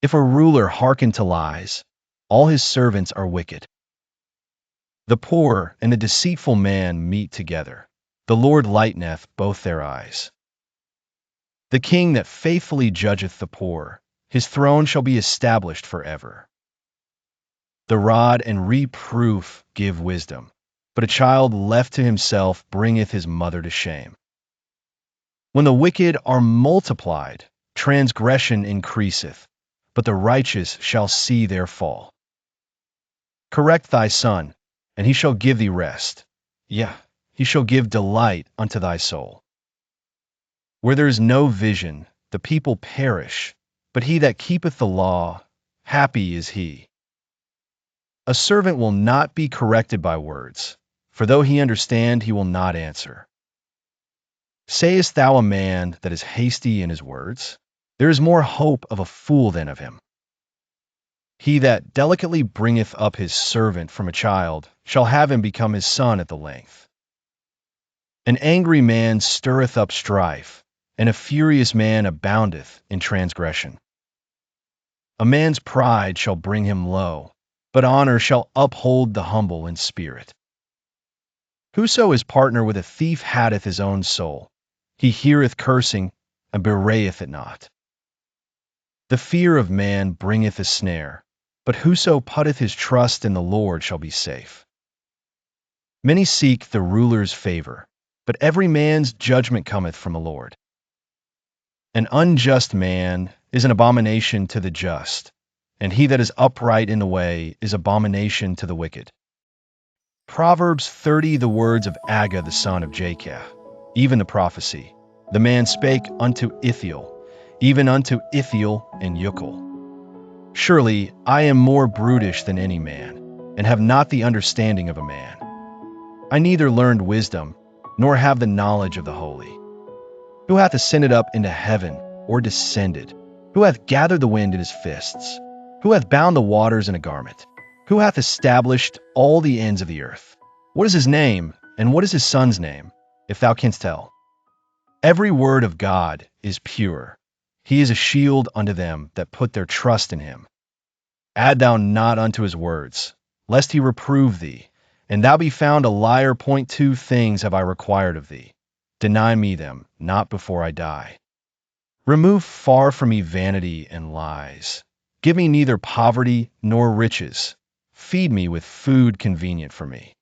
If a ruler hearken to lies, all his servants are wicked. The poor and the deceitful man meet together. The Lord lighteneth both their eyes. The king that faithfully judgeth the poor, his throne shall be established forever. The rod and reproof give wisdom, but a child left to himself bringeth his mother to shame. When the wicked are multiplied, transgression increaseth, but the righteous shall see their fall. Correct thy son, and he shall give thee rest. Yea, he shall give delight unto thy soul. Where there is no vision, the people perish, but he that keepeth the law, happy is he. A servant will not be corrected by words, for though he understand, he will not answer. Sayest thou a man that is hasty in his words? There is more hope of a fool than of him. He that delicately bringeth up his servant from a child shall have him become his son at the length. An angry man stirreth up strife, and a furious man aboundeth in transgression. A man's pride shall bring him low, but honor shall uphold the humble in spirit. Whoso is partner with a thief hateth his own soul. He heareth cursing, and bewrayeth it not. The fear of man bringeth a snare, but whoso putteth his trust in the Lord shall be safe. Many seek the ruler's favor, but every man's judgment cometh from the Lord. An unjust man is an abomination to the just, and he that is upright in the way is abomination to the wicked. Proverbs 30, the words of Agur the son of Jacob, even the prophecy. The man spake unto Ithiel, even unto Ithiel and Ucal. Surely I am more brutish than any man, and have not the understanding of a man. I neither learned wisdom, nor have the knowledge of the holy. Who hath ascended up into heaven, or descended? Who hath gathered the wind in his fists? Who hath bound the waters in a garment? Who hath established all the ends of the earth? What is his name, and what is his son's name, if thou canst tell? Every word of God is pure. He is a shield unto them that put their trust in him. Add thou not unto his words, lest he reprove thee, and thou be found a liar. 2 things have I required of thee. Deny me them, not before I die. Remove far from me vanity and lies. Give me neither poverty nor riches. Feed me with food convenient for me.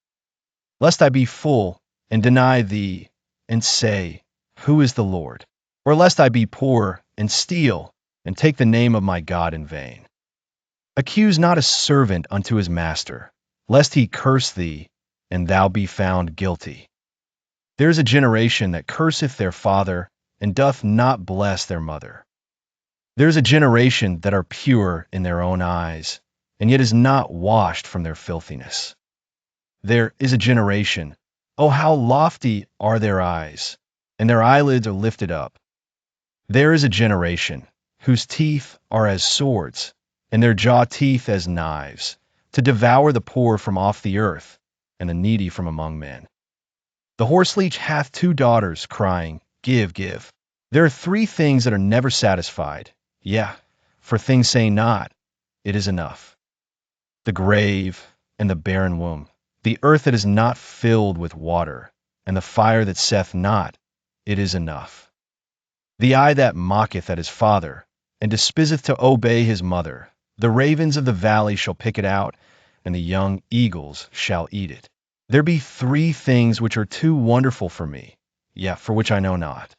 Lest I be full, and deny thee, and say, Who is the Lord? Or lest I be poor, and steal, and take the name of my God in vain. Accuse not a servant unto his master, lest he curse thee, and thou be found guilty. There is a generation that curseth their father, and doth not bless their mother. There is a generation that are pure in their own eyes, and yet is not washed from their filthiness. There is a generation, oh how lofty are their eyes, and their eyelids are lifted up. There is a generation, whose teeth are as swords, and their jaw teeth as knives, to devour the poor from off the earth, and the needy from among men. The horseleech hath 2 daughters, crying, Give, give. There are 3 things that are never satisfied. Yea, for things say not, It is enough. The grave and the barren womb, the earth that is not filled with water, and the fire that saith not, It is enough. The eye that mocketh at his father, and despiseth to obey his mother, the ravens of the valley shall pick it out, and the young eagles shall eat it. There be 3 things which are too wonderful for me, yet for which I know not.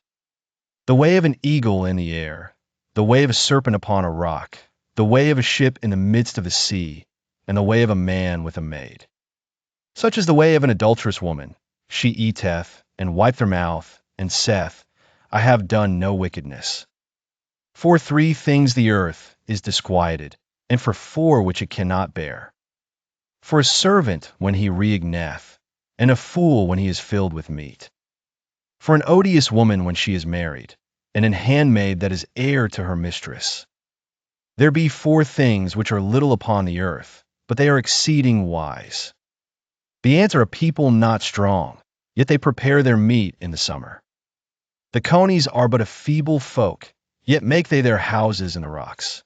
The way of an eagle in the air, the way of a serpent upon a rock, the way of a ship in the midst of the sea, and the way of a man with a maid. Such is the way of an adulterous woman. She eateth, and wipeth her mouth, and saith, I have done no wickedness. For 3 things the earth is disquieted, and for 4 which it cannot bear. For a servant when he reigneth, and a fool when he is filled with meat. For an odious woman when she is married, and an handmaid that is heir to her mistress. There be 4 things which are little upon the earth, but they are exceeding wise. The ants are a people not strong, yet they prepare their meat in the summer. The conies are but a feeble folk, yet make they their houses in the rocks.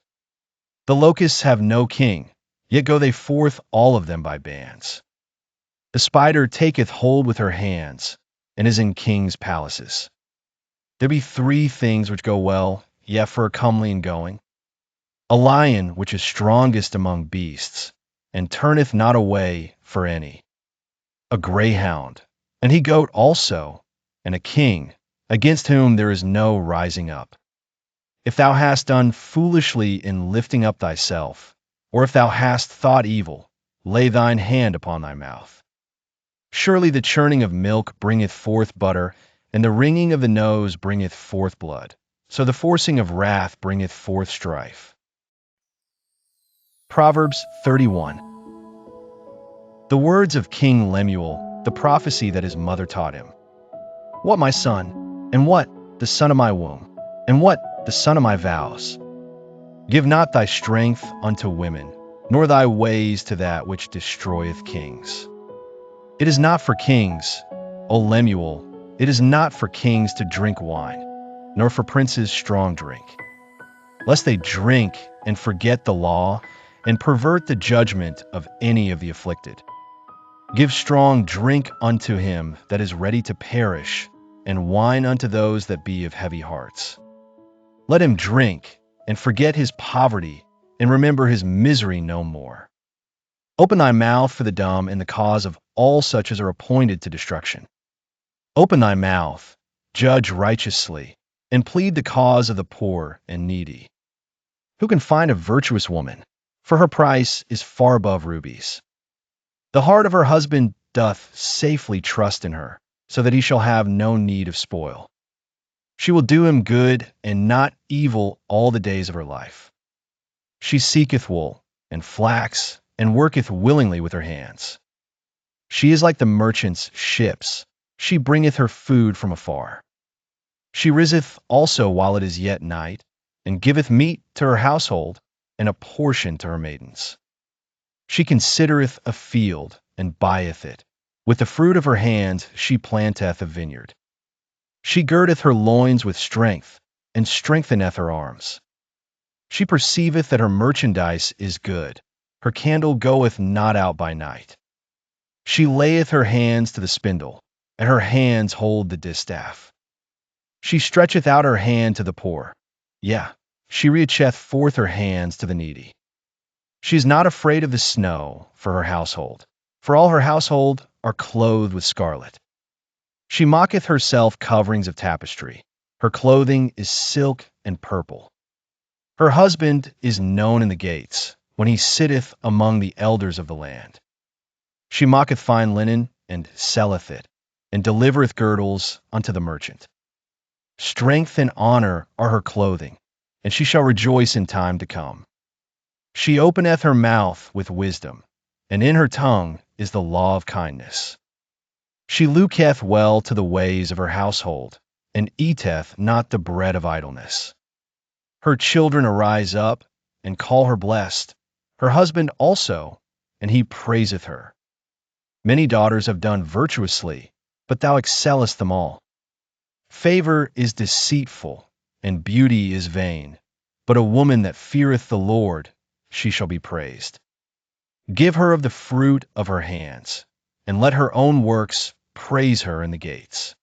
The locusts have no king, yet go they forth all of them by bands. The spider taketh hold with her hands, and is in kings' palaces. There be 3 things which go well, yet for a comely in going. A lion which is strongest among beasts, and turneth not away for any. A greyhound, and he goat also, and a king, against whom there is no rising up. If thou hast done foolishly in lifting up thyself, or if thou hast thought evil, lay thine hand upon thy mouth. Surely the churning of milk bringeth forth butter, and the wringing of the nose bringeth forth blood. So the forcing of wrath bringeth forth strife. Proverbs 31. The words of King Lemuel, the prophecy that his mother taught him. What, my son, and what, the son of my womb, and what, the son of my vows? Give not thy strength unto women, nor thy ways to that which destroyeth kings. It is not for kings, O Lemuel, it is not for kings to drink wine, nor for princes strong drink, lest they drink and forget the law, and pervert the judgment of any of the afflicted. Give strong drink unto him that is ready to perish, and wine unto those that be of heavy hearts. Let him drink, and forget his poverty, and remember his misery no more. Open thy mouth for the dumb in the cause of all such as are appointed to destruction. Open thy mouth, judge righteously, and plead the cause of the poor and needy. Who can find a virtuous woman? For her price is far above rubies. The heart of her husband doth safely trust in her, so that he shall have no need of spoil. She will do him good and not evil all the days of her life. She seeketh wool and flax, and worketh willingly with her hands. She is like the merchant's ships. She bringeth her food from afar. She riseth also while it is yet night, and giveth meat to her household, and a portion to her maidens. She considereth a field, and buyeth it. With the fruit of her hand she planteth a vineyard. She girdeth her loins with strength, and strengtheneth her arms. She perceiveth that her merchandise is good. Her candle goeth not out by night. She layeth her hands to the spindle, and her hands hold the distaff. She stretcheth out her hand to the poor. Yea, she reacheth forth her hands to the needy. She is not afraid of the snow for her household, for all her household are clothed with scarlet. She mocketh herself coverings of tapestry. Her clothing is silk and purple. Her husband is known in the gates, when he sitteth among the elders of the land. She mocketh fine linen, and selleth it, and delivereth girdles unto the merchant. Strength and honor are her clothing, and she shall rejoice in time to come. She openeth her mouth with wisdom, and in her tongue is the law of kindness. She looketh well to the ways of her household, and eateth not the bread of idleness. Her children arise up, and call her blessed, her husband also, and he praiseth her. Many daughters have done virtuously, but thou excellest them all. Favor is deceitful, and beauty is vain, but a woman that feareth the Lord, she shall be praised. Give her of the fruit of her hands, and let her own works praise her in the gates.